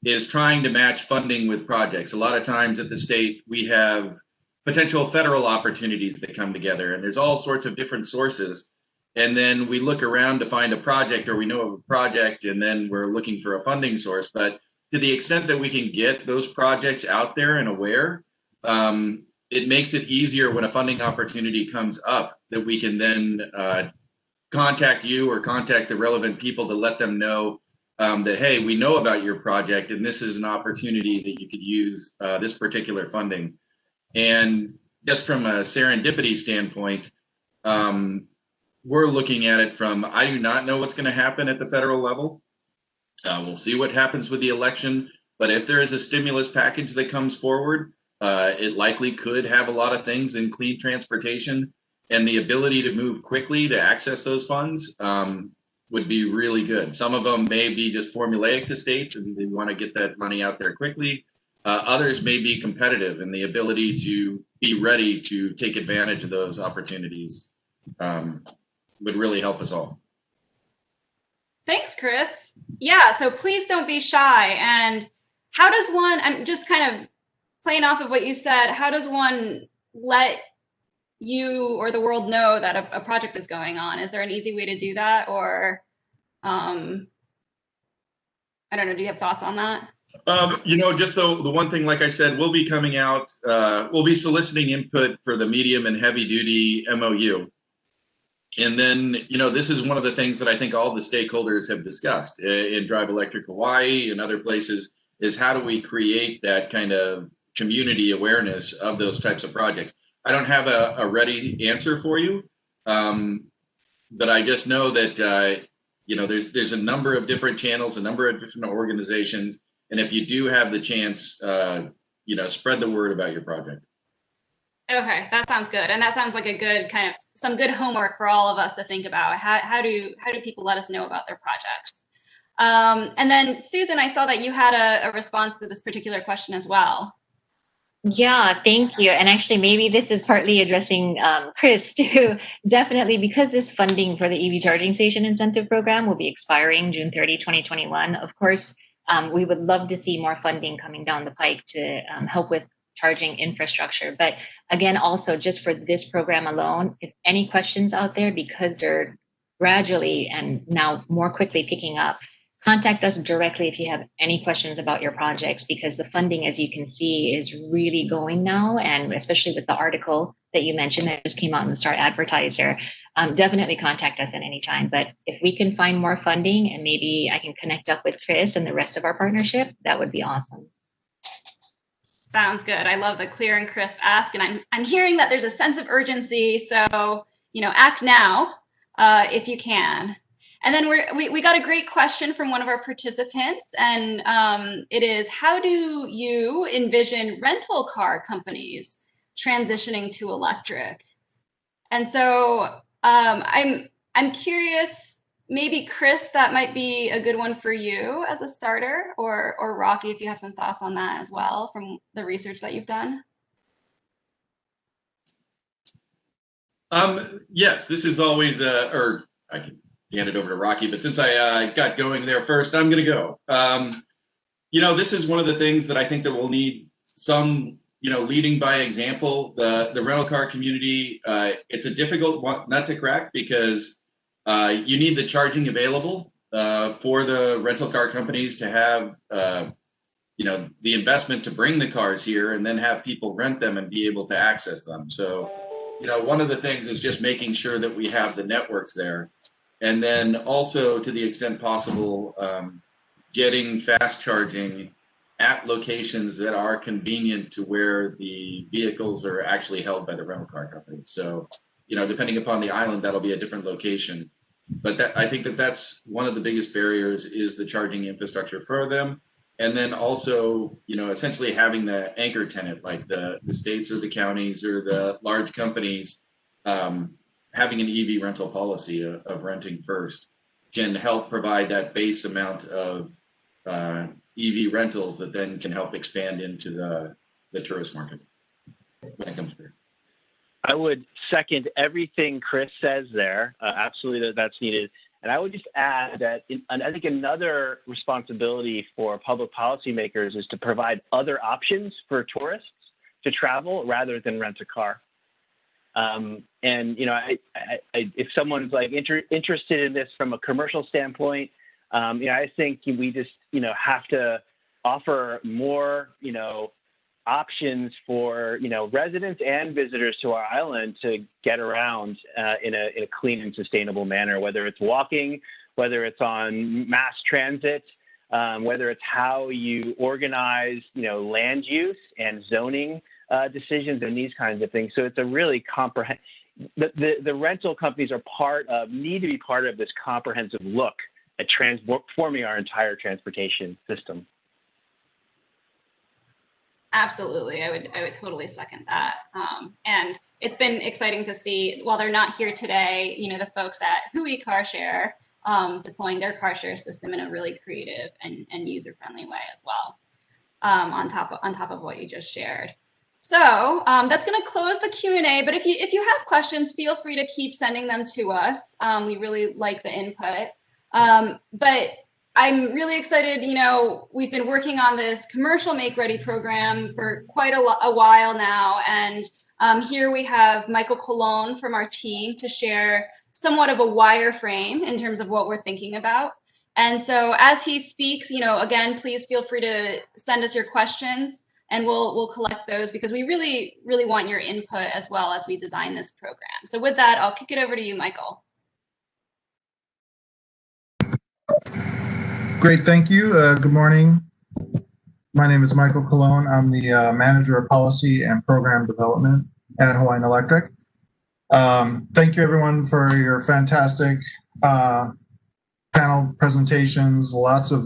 is trying to match funding with projects. A lot of times at the state, we have potential federal opportunities that come together, and there's all sorts of different sources. And then we look around to find a project, or we know of a project, and then we're looking for a funding source. But to the extent that we can get those projects out there and aware, it makes it easier when a funding opportunity comes up that we can then contact you or contact the relevant people to let them know that, hey, we know about your project and this is an opportunity that you could use this particular funding. And just from a serendipity standpoint, we're looking at it from, I do not know what's going to happen at the federal level. We'll see what happens with the election. But if there is a stimulus package that comes forward, it likely could have a lot of things in clean transportation, and the ability to move quickly to access those funds would be really good. Some of them may be just formulaic to states and they want to get that money out there quickly. Others may be competitive, and the ability to be ready to take advantage of those opportunities would really help us all. Thanks, Chris. Yeah, so please don't be shy. And how does one, I'm just kind of playing off of what you said, how does one let you or the world know that a project is going on? Is there an easy way to do that? Or, I don't know, do you have thoughts on that? Just the one thing, like I said, we'll be coming out, we'll be soliciting input for the medium and heavy duty MOU. And then, this is one of the things that I think all the stakeholders have discussed in Drive Electric Hawaii and other places, is how do we create that kind of community awareness of those types of projects. I don't have a ready answer for you, but I just know that, there's a number of different channels, a number of different organizations. And if you do have the chance, spread the word about your project. Okay, that sounds good. And that sounds like a good kind of some good homework for all of us to think about. How do people let us know about their projects? And then Susan, I saw that you had a response to this particular question as well. Yeah, thank you. And actually, maybe this is partly addressing Chris too. Definitely, because this funding for the EV charging station incentive program will be expiring June 30, 2021. Of course, we would love to see more funding coming down the pike to help with charging infrastructure. But again, also just for this program alone, if any questions out there, because they're gradually and now more quickly picking up, contact us directly if you have any questions about your projects, because the funding, as you can see, is really going now. And especially with the article that you mentioned that just came out in the Star Advertiser, definitely contact us at any time. But if we can find more funding and maybe I can connect up with Chris and the rest of our partnership, that would be awesome. Sounds good. I love the clear and crisp ask. And I'm hearing that there's a sense of urgency. So, act now. if you can. And then we got a great question from one of our participants, and it is, how do you envision rental car companies transitioning to electric? And so I'm curious, maybe Chris, that might be a good one for you as a starter, or Rocky, if you have some thoughts on that as well from the research that you've done. Yes, this is always, or I can hand it over to Rocky, but since I got going there first, I'm going to go. This is one of the things that I think that we'll need some, leading by example. The rental car community, it's a difficult nut to crack because you need the charging available for the rental car companies to have, the investment to bring the cars here and then have people rent them and be able to access them. So, one of the things is just making sure that we have the networks there. And then also, to the extent possible, getting fast charging at locations that are convenient to where the vehicles are actually held by the rental car company. So, depending upon the island, that'll be a different location. But I think that's one of the biggest barriers is the charging infrastructure for them. And then also, essentially having the anchor tenant, like the states or the counties or the large companies, having an EV rental policy of renting first can help provide that base amount of EV rentals that then can help expand into the tourist market when it comes through. I would second everything Chris says there. Absolutely, that's needed. And I would just add that I think another responsibility for public policymakers is to provide other options for tourists to travel rather than rent a car. If someone's interested in this from a commercial standpoint, I think we just have to offer more options for residents and visitors to our island to get around in a clean and sustainable manner, whether it's walking, whether it's on mass transit, whether it's how you organize land use and zoning decisions and these kinds of things. So it's a really comprehensive. The rental companies need to be part of this comprehensive look at transforming our entire transportation system. Absolutely, I would totally second that. And it's been exciting to see, while they're not here today, the folks at Hui Car Share deploying their car share system in a really creative and user-friendly way as well, on top of what you just shared. So that's going to close the Q&A. But if you have questions, feel free to keep sending them to us. We really like the input. But I'm really excited. We've been working on this commercial Make Ready program for quite a while now. And here we have Michael Colon from our team to share somewhat of a wireframe in terms of what we're thinking about. And so as he speaks, again, please feel free to send us your questions and we'll collect those because we really, really want your input as well as we design this program. So with that, I'll kick it over to you, Michael. Great, thank you. Good morning. My name is Michael Colon. I'm the Manager of Policy and Program Development at Hawaiian Electric. Thank you everyone for your fantastic panel presentations, lots of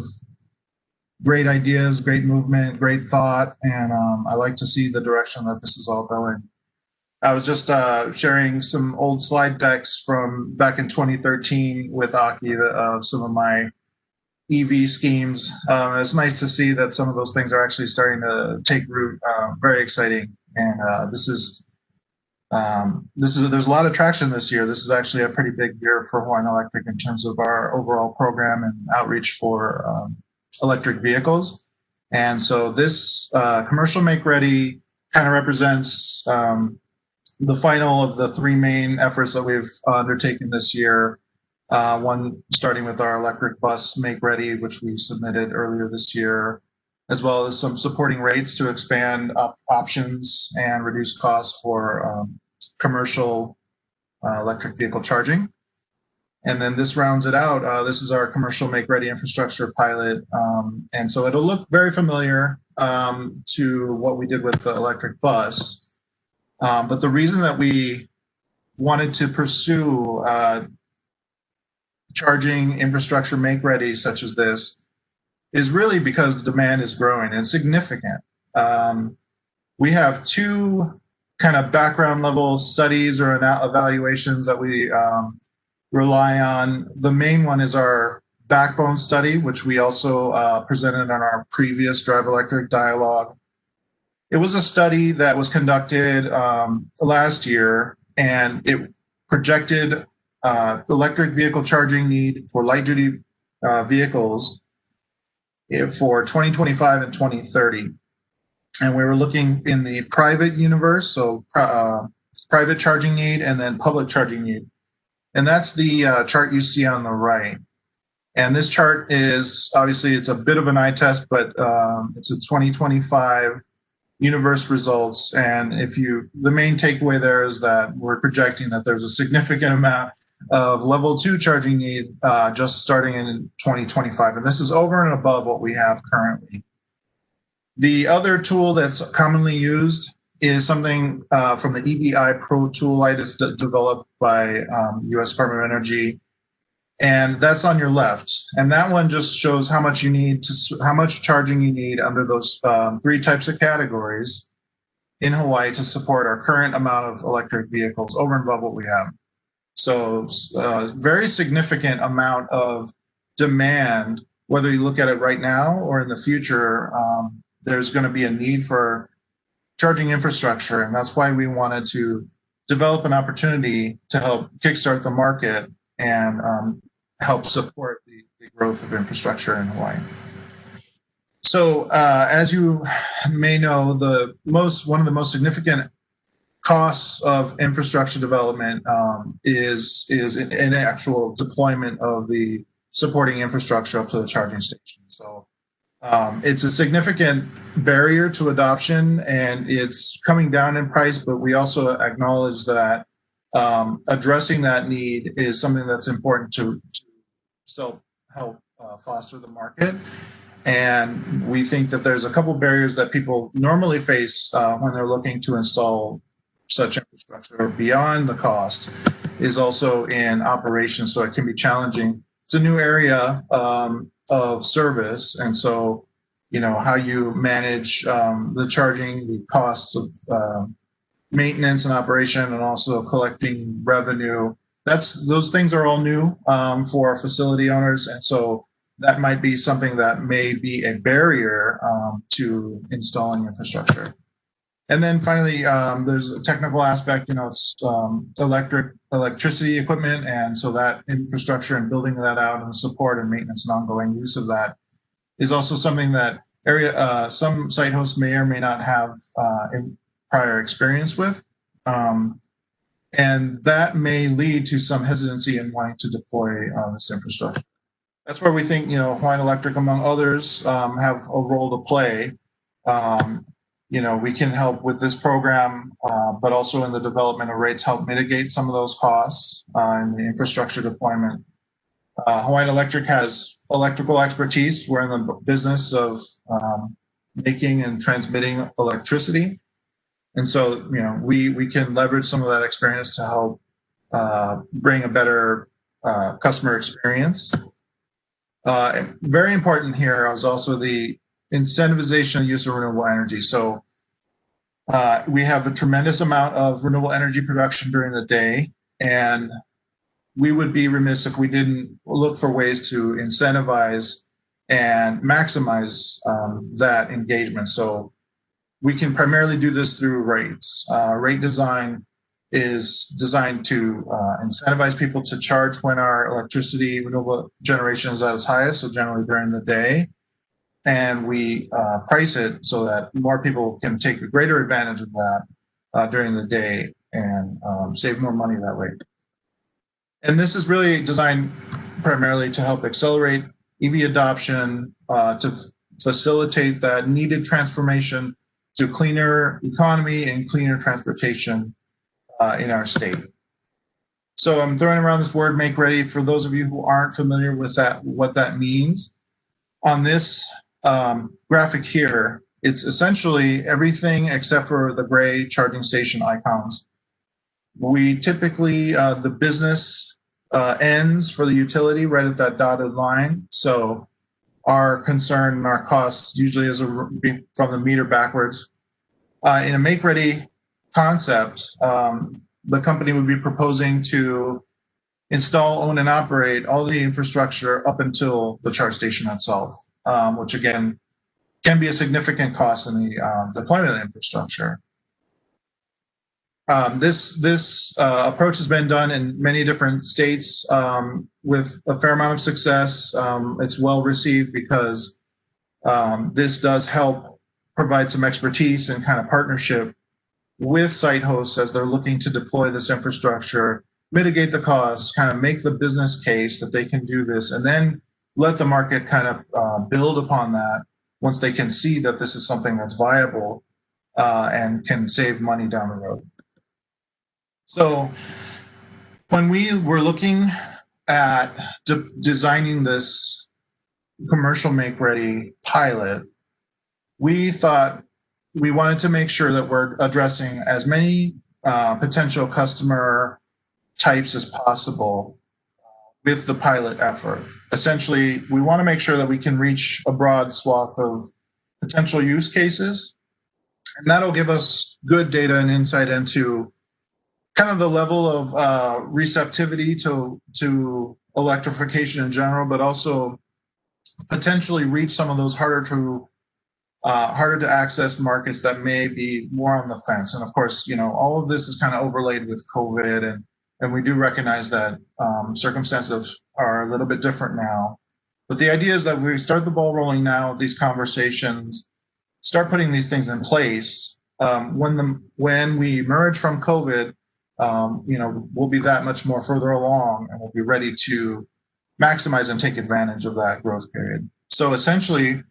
great ideas, great movement, great thought, and I like to see the direction that this is all going. I was just sharing some old slide decks from back in 2013 with Aki of some of my EV schemes. It's nice to see that some of those things are actually starting to take root. Very exciting, and there's a lot of traction this year. This is actually a pretty big year for Hawaiian Electric in terms of our overall program and outreach for electric vehicles. And so this commercial Make Ready kind of represents the final of the three main efforts that we've undertaken this year. One starting with our electric bus Make Ready, which we submitted earlier this year, as well as some supporting rates to expand options and reduce costs for commercial electric vehicle charging. And then this rounds it out. This is our commercial Make Ready infrastructure pilot. And so it'll look very familiar to what we did with the electric bus. But the reason that we wanted to pursue charging infrastructure make ready such as this is really because the demand is growing and significant. We have two kind of background level studies or evaluations that we rely on. The main one is our backbone study, which we also presented on our previous Drive Electric dialogue. It was a study that was conducted last year, and it projected electric vehicle charging need for light duty vehicles for 2025 and 2030. And we were looking in the private universe, so private charging need and then public charging need. And that's the chart you see on the right. And this chart is, obviously, it's a bit of an eye test, but it's a 2025 universe results. And the main takeaway there is that we're projecting that there's a significant amount of level 2 charging need just starting in 2025. And this is over and above what we have currently. The other tool that's commonly used is something from the EBI Pro tool. It's developed by U.S. Department of Energy, and that's on your left. And that one just shows how much how much charging you need under those 3 types of categories in Hawaii to support our current amount of electric vehicles over and above what we have. So, very significant amount of demand, whether you look at it right now or in the future. There's going to be a need for charging infrastructure, and that's why we wanted to develop an opportunity to help kickstart the market and help support the growth of infrastructure in Hawaii. So, as you may know, one of the most significant costs of infrastructure development is an actual deployment of the supporting infrastructure up to the charging station. So. It's a significant barrier to adoption, and it's coming down in price, but we also acknowledge that addressing that need is something that's important to still help foster the market. And we think that there's a couple barriers that people normally face when they're looking to install such infrastructure beyond the cost is also in operation, so it can be challenging. It's a new area of service, and so how you manage the charging, the costs of maintenance and operation, and also collecting revenue. Those things are all new for facility owners, and so that might be something that may be a barrier to installing infrastructure. And then finally, there's a technical aspect. It's electricity equipment, and so that infrastructure and building that out and support and maintenance and ongoing use of that is also something that some site hosts may or may not have prior experience with, and that may lead to some hesitancy in wanting to deploy this infrastructure. That's where we think Hawaiian Electric, among others, have a role to play. We can help with this program, but also in the development of rates, help mitigate some of those costs in the infrastructure deployment. Hawaiian Electric has electrical expertise. We're in the business of making and transmitting electricity. And so, we can leverage some of that experience to help bring a better customer experience. Very important here is also the incentivization of use of renewable energy. So we have a tremendous amount of renewable energy production during the day, and we would be remiss if we didn't look for ways to incentivize and maximize that engagement. So we can primarily do this through rates. Rate design is designed to incentivize people to charge when our electricity renewable generation is at its highest, so generally during the day. And we price it so that more people can take a greater advantage of that during the day and save more money that way. And this is really designed primarily to help accelerate EV adoption, to facilitate that needed transformation to cleaner economy and cleaner transportation in our state. So I'm throwing around this word make ready for those of you who aren't familiar with that, what that means. On this graphic here, it's essentially everything except for the gray charging station icons. We typically, the business ends for the utility right at that dotted line. So our concern and our costs usually is from the meter backwards. In a make-ready concept, the company would be proposing to install, own, and operate all the infrastructure up until the charge station itself, which again can be a significant cost in the deployment of infrastructure. This approach has been done in many different states with a fair amount of success. It's well received because this does help provide some expertise and kind of partnership with site hosts as they're looking to deploy this infrastructure, mitigate the costs, kind of make the business case that they can do this, and then let the market kind of build upon that once they can see that this is something that's viable and can save money down the road. So when we were looking at designing this commercial make-ready pilot, we thought we wanted to make sure that we're addressing as many potential customer types as possible with the pilot effort. Essentially, we want to make sure that we can reach a broad swath of potential use cases, and that'll give us good data and insight into kind of the level of receptivity to electrification in general, but also potentially reach some of those harder to access markets that may be more on the fence. And of course, all of this is kind of overlaid with COVID, and we do recognize that circumstances are a little bit different now. But the idea is that we start the ball rolling now with these conversations, start putting these things in place. When we emerge from COVID, we'll be that much more further along, and we'll be ready to maximize and take advantage of that growth period. So essentially,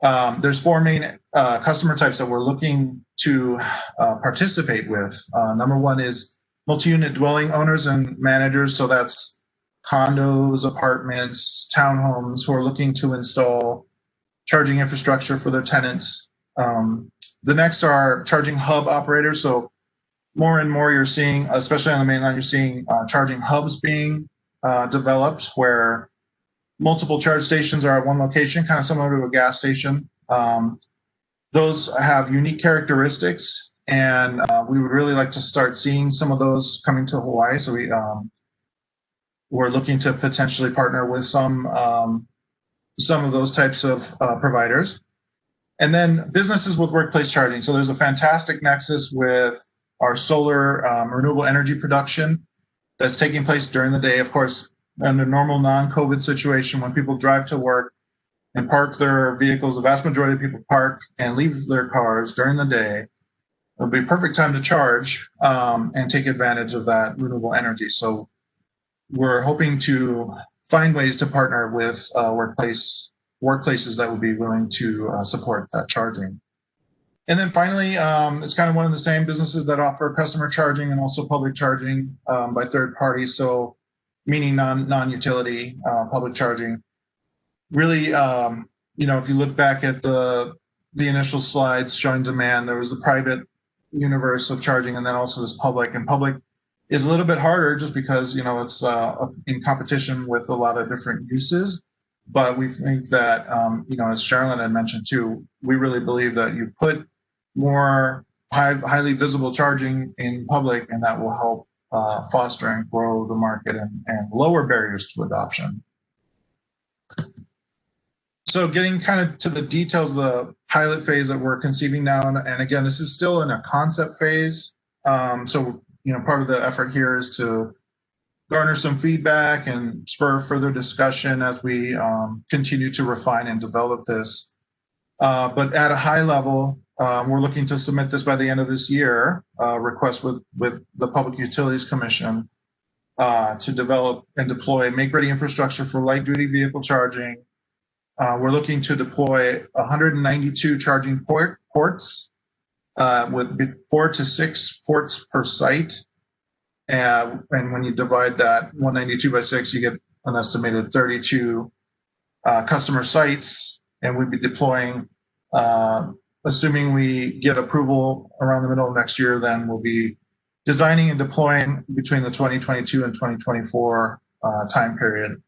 there's four main customer types that we're looking to participate with. Number one is multi-unit dwelling owners and managers. So that's condos, apartments, townhomes who are looking to install charging infrastructure for their tenants. The next are charging hub operators. So more and more you're seeing, especially on the mainland, you're seeing charging hubs being developed where multiple charge stations are at one location, kind of similar to a gas station. Those have unique characteristics, and we would really like to start seeing some of those coming to Hawaii. So we're looking to potentially partner with some of those types of providers. And then businesses with workplace charging. So there's a fantastic nexus with our solar renewable energy production that's taking place during the day. Of course, in a normal non-COVID situation, when people drive to work and park their vehicles, the vast majority of people park and leave their cars during the day. It'll be a perfect time to charge and take advantage of that renewable energy. So we're hoping to find ways to partner with workplaces that would be willing to support that charging. And then finally, it's kind of one of the same businesses that offer customer charging and also public charging by third parties. So meaning non-utility public charging. Really, if you look back at the initial slides showing demand, there was the private universe of charging and then also this public. And public is a little bit harder just because, it's in competition with a lot of different uses. But we think that, as Sherilyn had mentioned too, we really believe that you put more highly visible charging in public, and that will help foster and grow the market and lower barriers to adoption. So getting kind of to the details of the pilot phase that we're conceiving now, and again, this is still in a concept phase. So, part of the effort here is to garner some feedback and spur further discussion as we continue to refine and develop this. But at a high level, we're looking to submit this by the end of this year, request with the Public Utilities Commission to develop and deploy make-ready infrastructure for light-duty vehicle charging. We're looking to deploy 192 charging ports with 4 to 6 ports per site. And when you divide that 192 by 6, you get an estimated 32 customer sites. And we'd be deploying, assuming we get approval around the middle of next year, then we'll be designing and deploying between the 2022 and 2024 time period.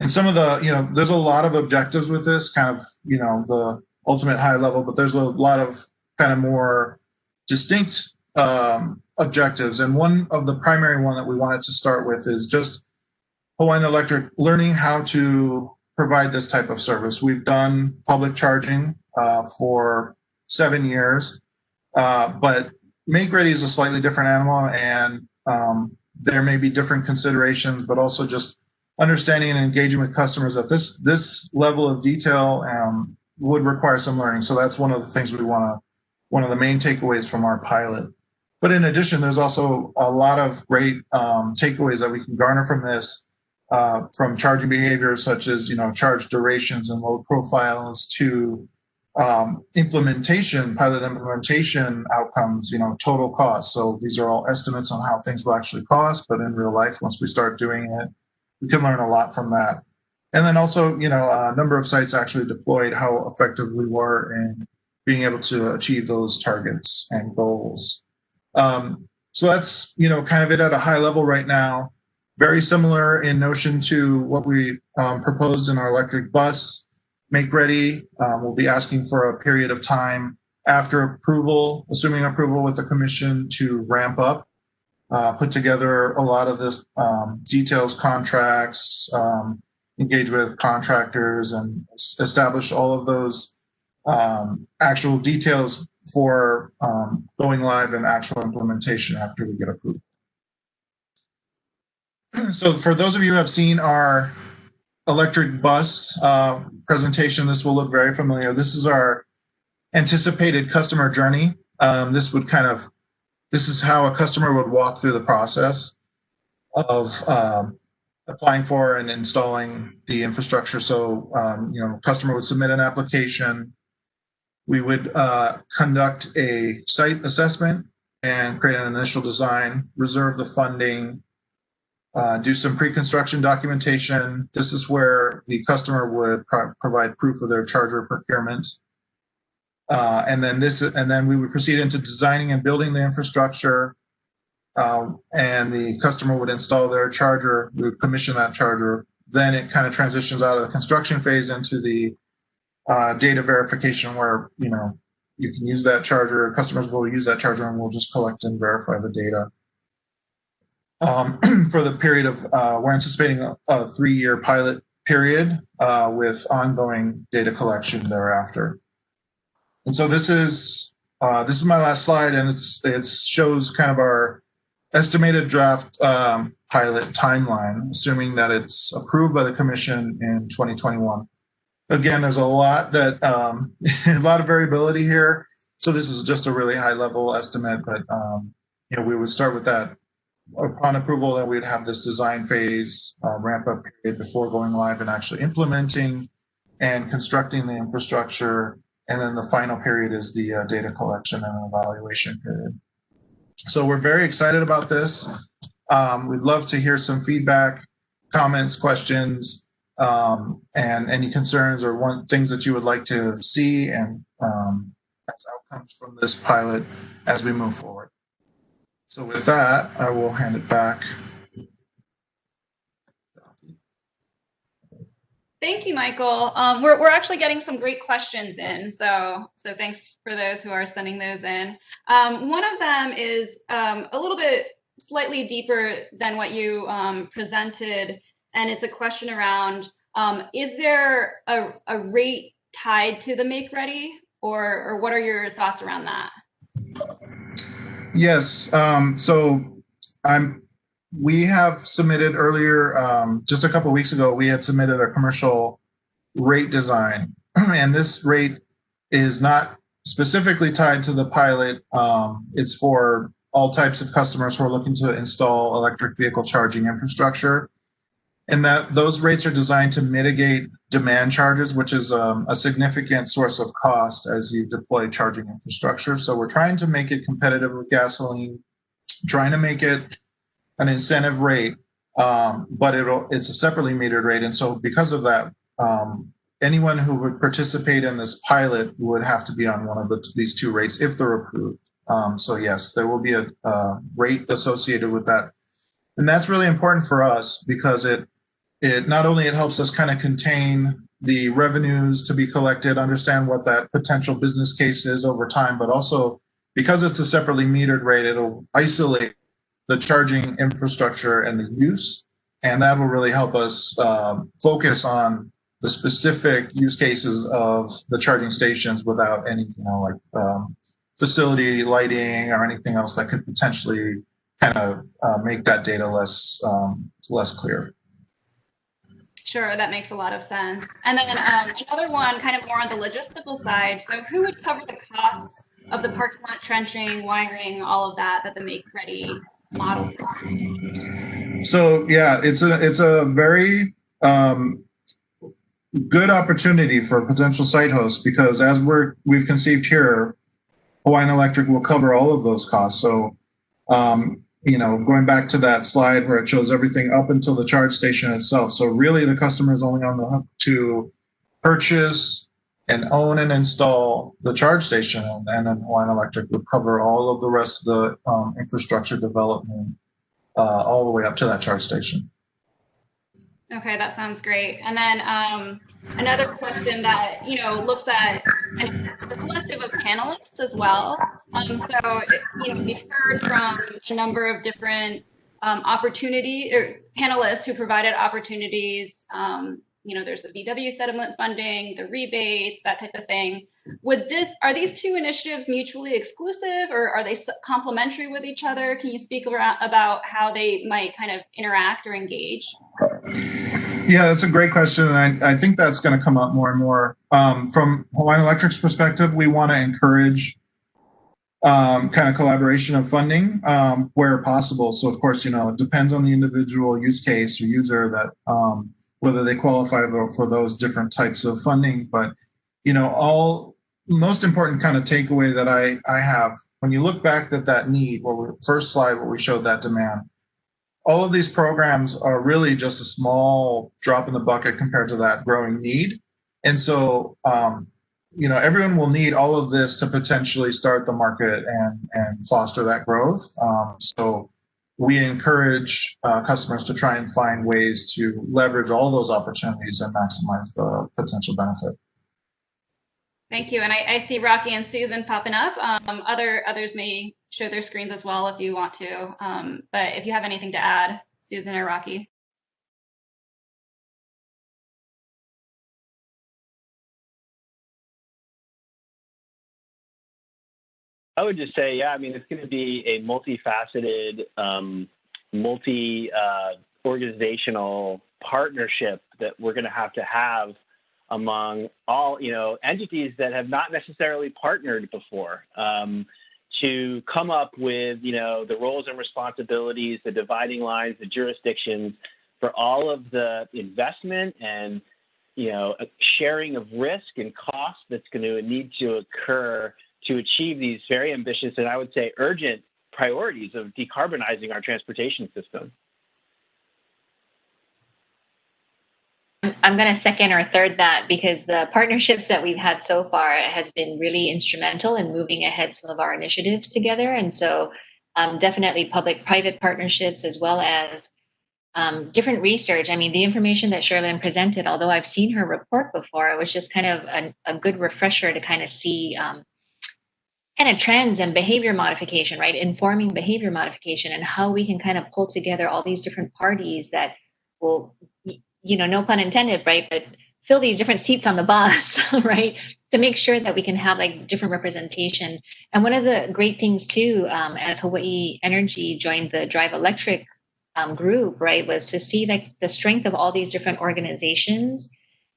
And some of the, there's a lot of objectives with this, kind of, the ultimate high level, but there's a lot of kind of more distinct objectives. And one of the primary one that we wanted to start with is just Hawaiian Electric learning how to provide this type of service. We've done public charging for 7 years, but Make Ready is a slightly different animal, and there may be different considerations, but also just understanding and engaging with customers at this level of detail would require some learning. So that's one of the things one of the main takeaways from our pilot. But in addition, there's also a lot of great takeaways that we can garner from this, from charging behaviors such as, charge durations and load profiles to pilot implementation outcomes, total cost. So these are all estimates on how things will actually cost, but in real life, once we start doing it, we can learn a lot from that. And then also, a number of sites actually deployed how effective we were in being able to achieve those targets and goals. So that's, kind of it at a high level right now. Very similar in notion to what we proposed in our electric bus. Make Ready, we'll be asking for a period of time after approval, assuming approval with the commission, to ramp up, put together a lot of this details, contracts, engage with contractors, and establish all of those actual details for going live and actual implementation after we get approved. So for those of you who have seen our electric bus presentation, this will look very familiar. This is our anticipated customer journey. This is how a customer would walk through the process of applying for and installing the infrastructure. So, customer would submit an application. We would conduct a site assessment and create an initial design, reserve the funding, do some pre-construction documentation. This is where the customer would provide proof of their charger procurement. And then we would proceed into designing and building the infrastructure, and the customer would install their charger. We would commission that charger. Then it kind of transitions out of the construction phase into the data verification, where you can use that charger. Customers will use that charger, and we'll just collect and verify the data. For the period of we're anticipating a 3-year pilot period with ongoing data collection thereafter. And so this is my last slide, and it shows kind of our estimated draft pilot timeline, assuming that it's approved by the commission in 2021. Again, there's a lot a lot of variability here. So this is just a really high level estimate, but we would start with that. Upon approval, then we'd have this design phase, ramp up period before going live and actually implementing and constructing the infrastructure. And then the final period is the data collection and evaluation period. So we're very excited about this. We'd love to hear some feedback, comments, questions, and any concerns or things that you would like to see and as outcomes from this pilot as we move forward. So with that, I will hand it back. Thank you, Michael. We're actually getting some great questions in, so thanks for those who are sending those in. One of them is a little bit slightly deeper than what you presented, and it's a question around, is there a rate tied to the Make Ready, or what are your thoughts around that? Yes, we have submitted earlier, just a couple of weeks ago, we had submitted a commercial rate design, and this rate is not specifically tied to the pilot. It's for all types of customers who are looking to install electric vehicle charging infrastructure. And that those rates are designed to mitigate demand charges, which is a significant source of cost as you deploy charging infrastructure. So we're trying to make it competitive with gasoline, trying to make it an incentive rate, but it's a separately metered rate. And so because of that, anyone who would participate in this pilot would have to be on one of these two rates if they're approved. So yes, there will be a rate associated with that And that's really important for us because it not only it helps us kind of contain the revenues to be collected, understand what that potential business case is over time, but also because it's a separately metered rate, it'll isolate the charging infrastructure and the use, and that will really help us focus on the specific use cases of the charging stations without any, facility lighting or anything else that could potentially kind of make that data less clear. Sure, that makes a lot of sense. And then another one, kind of more on the logistical side. So, who would cover the costs of the parking lot trenching, wiring, all of that the Make Ready model? So yeah, it's a very good opportunity for potential site hosts because as we've conceived here, Hawaiian Electric will cover all of those costs. So going back to that slide where it shows everything up until the charge station itself. So really the customer is only on the hook to purchase and own and install the charge station, and then Hawaiian Electric would cover all of the rest of the infrastructure development all the way up to that charge station. Okay, that sounds great. And then another question that looks at the collective of panelists as well. So we've heard from a number of different panelists who provided opportunities. There's the VW settlement funding, the rebates, that type of thing. Are these two initiatives mutually exclusive, or are they complementary with each other? Can you speak about how they might kind of interact or engage? Yeah, that's a great question, and I think that's going to come up more and more. From Hawaiian Electric's perspective, we want to encourage kind of collaboration of funding where possible. So, of course, it depends on the individual use case or user that whether they qualify for those different types of funding. But most important kind of takeaway that I have when you look back at that need, first slide where we showed that demand. All of these programs are really just a small drop in the bucket compared to that growing need. And so, everyone will need all of this to potentially start the market and foster that growth. So we encourage customers to try and find ways to leverage all those opportunities and maximize the potential benefit. Thank you. And I see Rocky and Susan popping up. Others may show their screens as well if you want to. But if you have anything to add, Susan or Rocky. I would just say, it's going to be a multifaceted, organizational partnership that we're going to have among all, entities that have not necessarily partnered before, to come up with, the roles and responsibilities, the dividing lines, the jurisdictions for all of the investment and, sharing of risk and cost that's going to need to occur to achieve these very ambitious and I would say urgent priorities of decarbonizing our transportation system. I'm going to second or third that because the partnerships that we've had so far has been really instrumental in moving ahead some of our initiatives together. And so definitely public-private partnerships as well as different research. I mean, the information that Sherilyn presented, although I've seen her report before, it was just kind of a good refresher to kind of see kind of trends and behavior modification, right? Informing behavior modification and how we can kind of pull together all these different parties that will, no pun intended, right? But fill these different seats on the bus, right? To make sure that we can have like different representation. And one of the great things too, as Hawaii Energy joined the Drive Electric group, right, was to see like the strength of all these different organizations.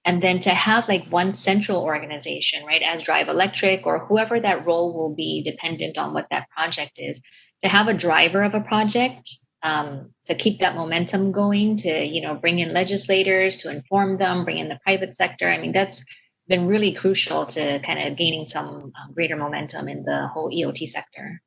And then to have like one central organization, right, as Drive Electric or whoever that role will be dependent on what that project is, to have a driver of a project, to keep that momentum going, to, bring in legislators, to inform them, bring in the private sector. I mean, that's been really crucial to kind of gaining some greater momentum in the whole EOT sector.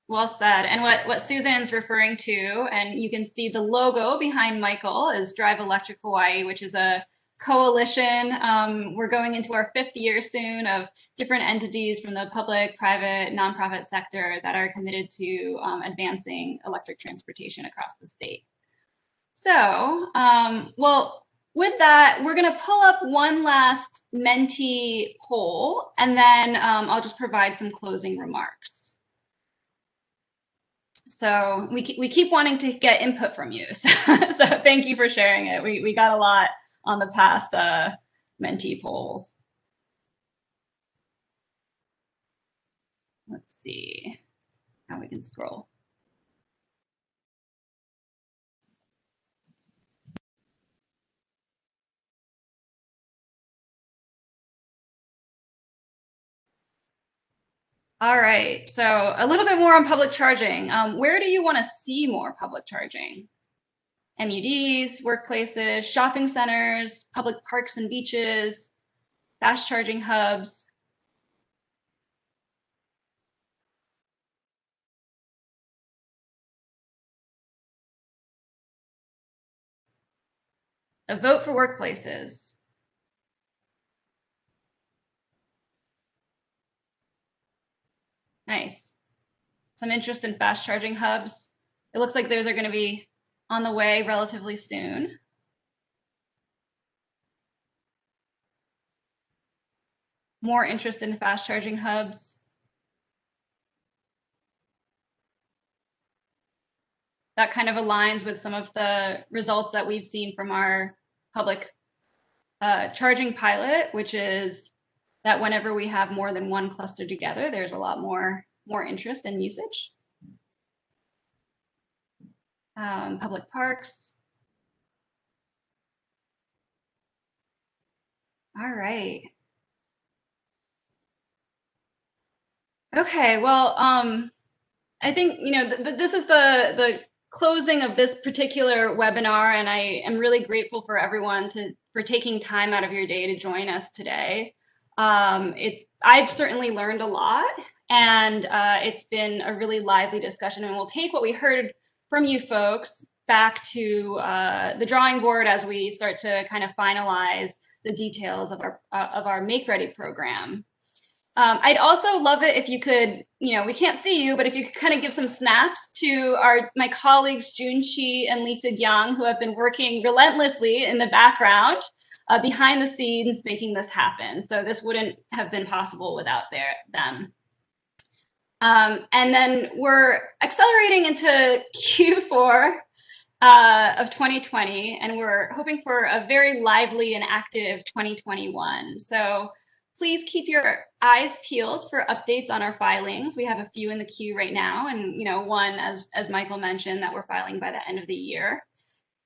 Well said. And what Susan's referring to, and you can see the logo behind Michael, is Drive Electric Hawaii, which is a coalition. We're going into our 5th year soon of different entities from the public, private, nonprofit sector that are committed to advancing electric transportation across the state. So, well, with that, we're going to pull up one last Menti poll, and then I'll just provide some closing remarks. So we keep wanting to get input from you. So thank you for sharing it. We got a lot on the past Menti polls. Let's see how we can scroll. All right, so a little bit more on public charging. Where do you want to see more public charging? MUDs, workplaces, shopping centers, public parks and beaches, fast charging hubs. A vote for workplaces. Nice. Some interest in fast charging hubs. It looks like those are going to be on the way relatively soon. More interest in fast charging hubs. That kind of aligns with some of the results that we've seen from our public charging pilot, which is that whenever we have more than one cluster together, there's a lot more interest and usage. Public parks. All right. Okay, well, I think, you know, this is the closing of this particular webinar, and I am really grateful for everyone for taking time out of your day to join us today. I've certainly learned a lot, and it's been a really lively discussion, and we'll take what we heard from you folks back to the drawing board as we start to kind of finalize the details of our Make Ready program. I'd also love it if you could, you know, we can't see you, but if you could kind of give some snaps to my colleagues, Junshi and Lisa Young, who have been working relentlessly in the background, behind the scenes, making this happen. So this wouldn't have been possible without them. And then we're accelerating into Q4 of 2020, and we're hoping for a very lively and active 2021. So please keep your eyes peeled for updates on our filings. We have a few in the queue right now, and one, as Michael mentioned, that we're filing by the end of the year.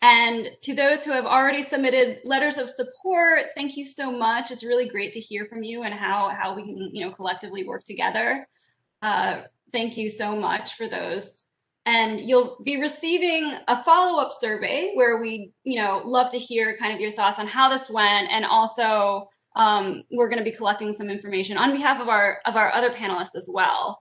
And to those who have already submitted letters of support, thank you so much. It's really great to hear from you and how we can collectively work together. Thank you so much for those. And you'll be receiving a follow-up survey where we love to hear kind of your thoughts on how this went, and also we're going to be collecting some information on behalf of our other panelists as well.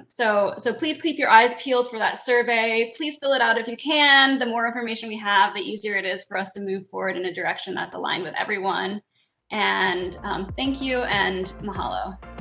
So please keep your eyes peeled for that survey. Please fill it out if you can. The more information we have, the easier it is for us to move forward in a direction that's aligned with everyone. And thank you, and mahalo.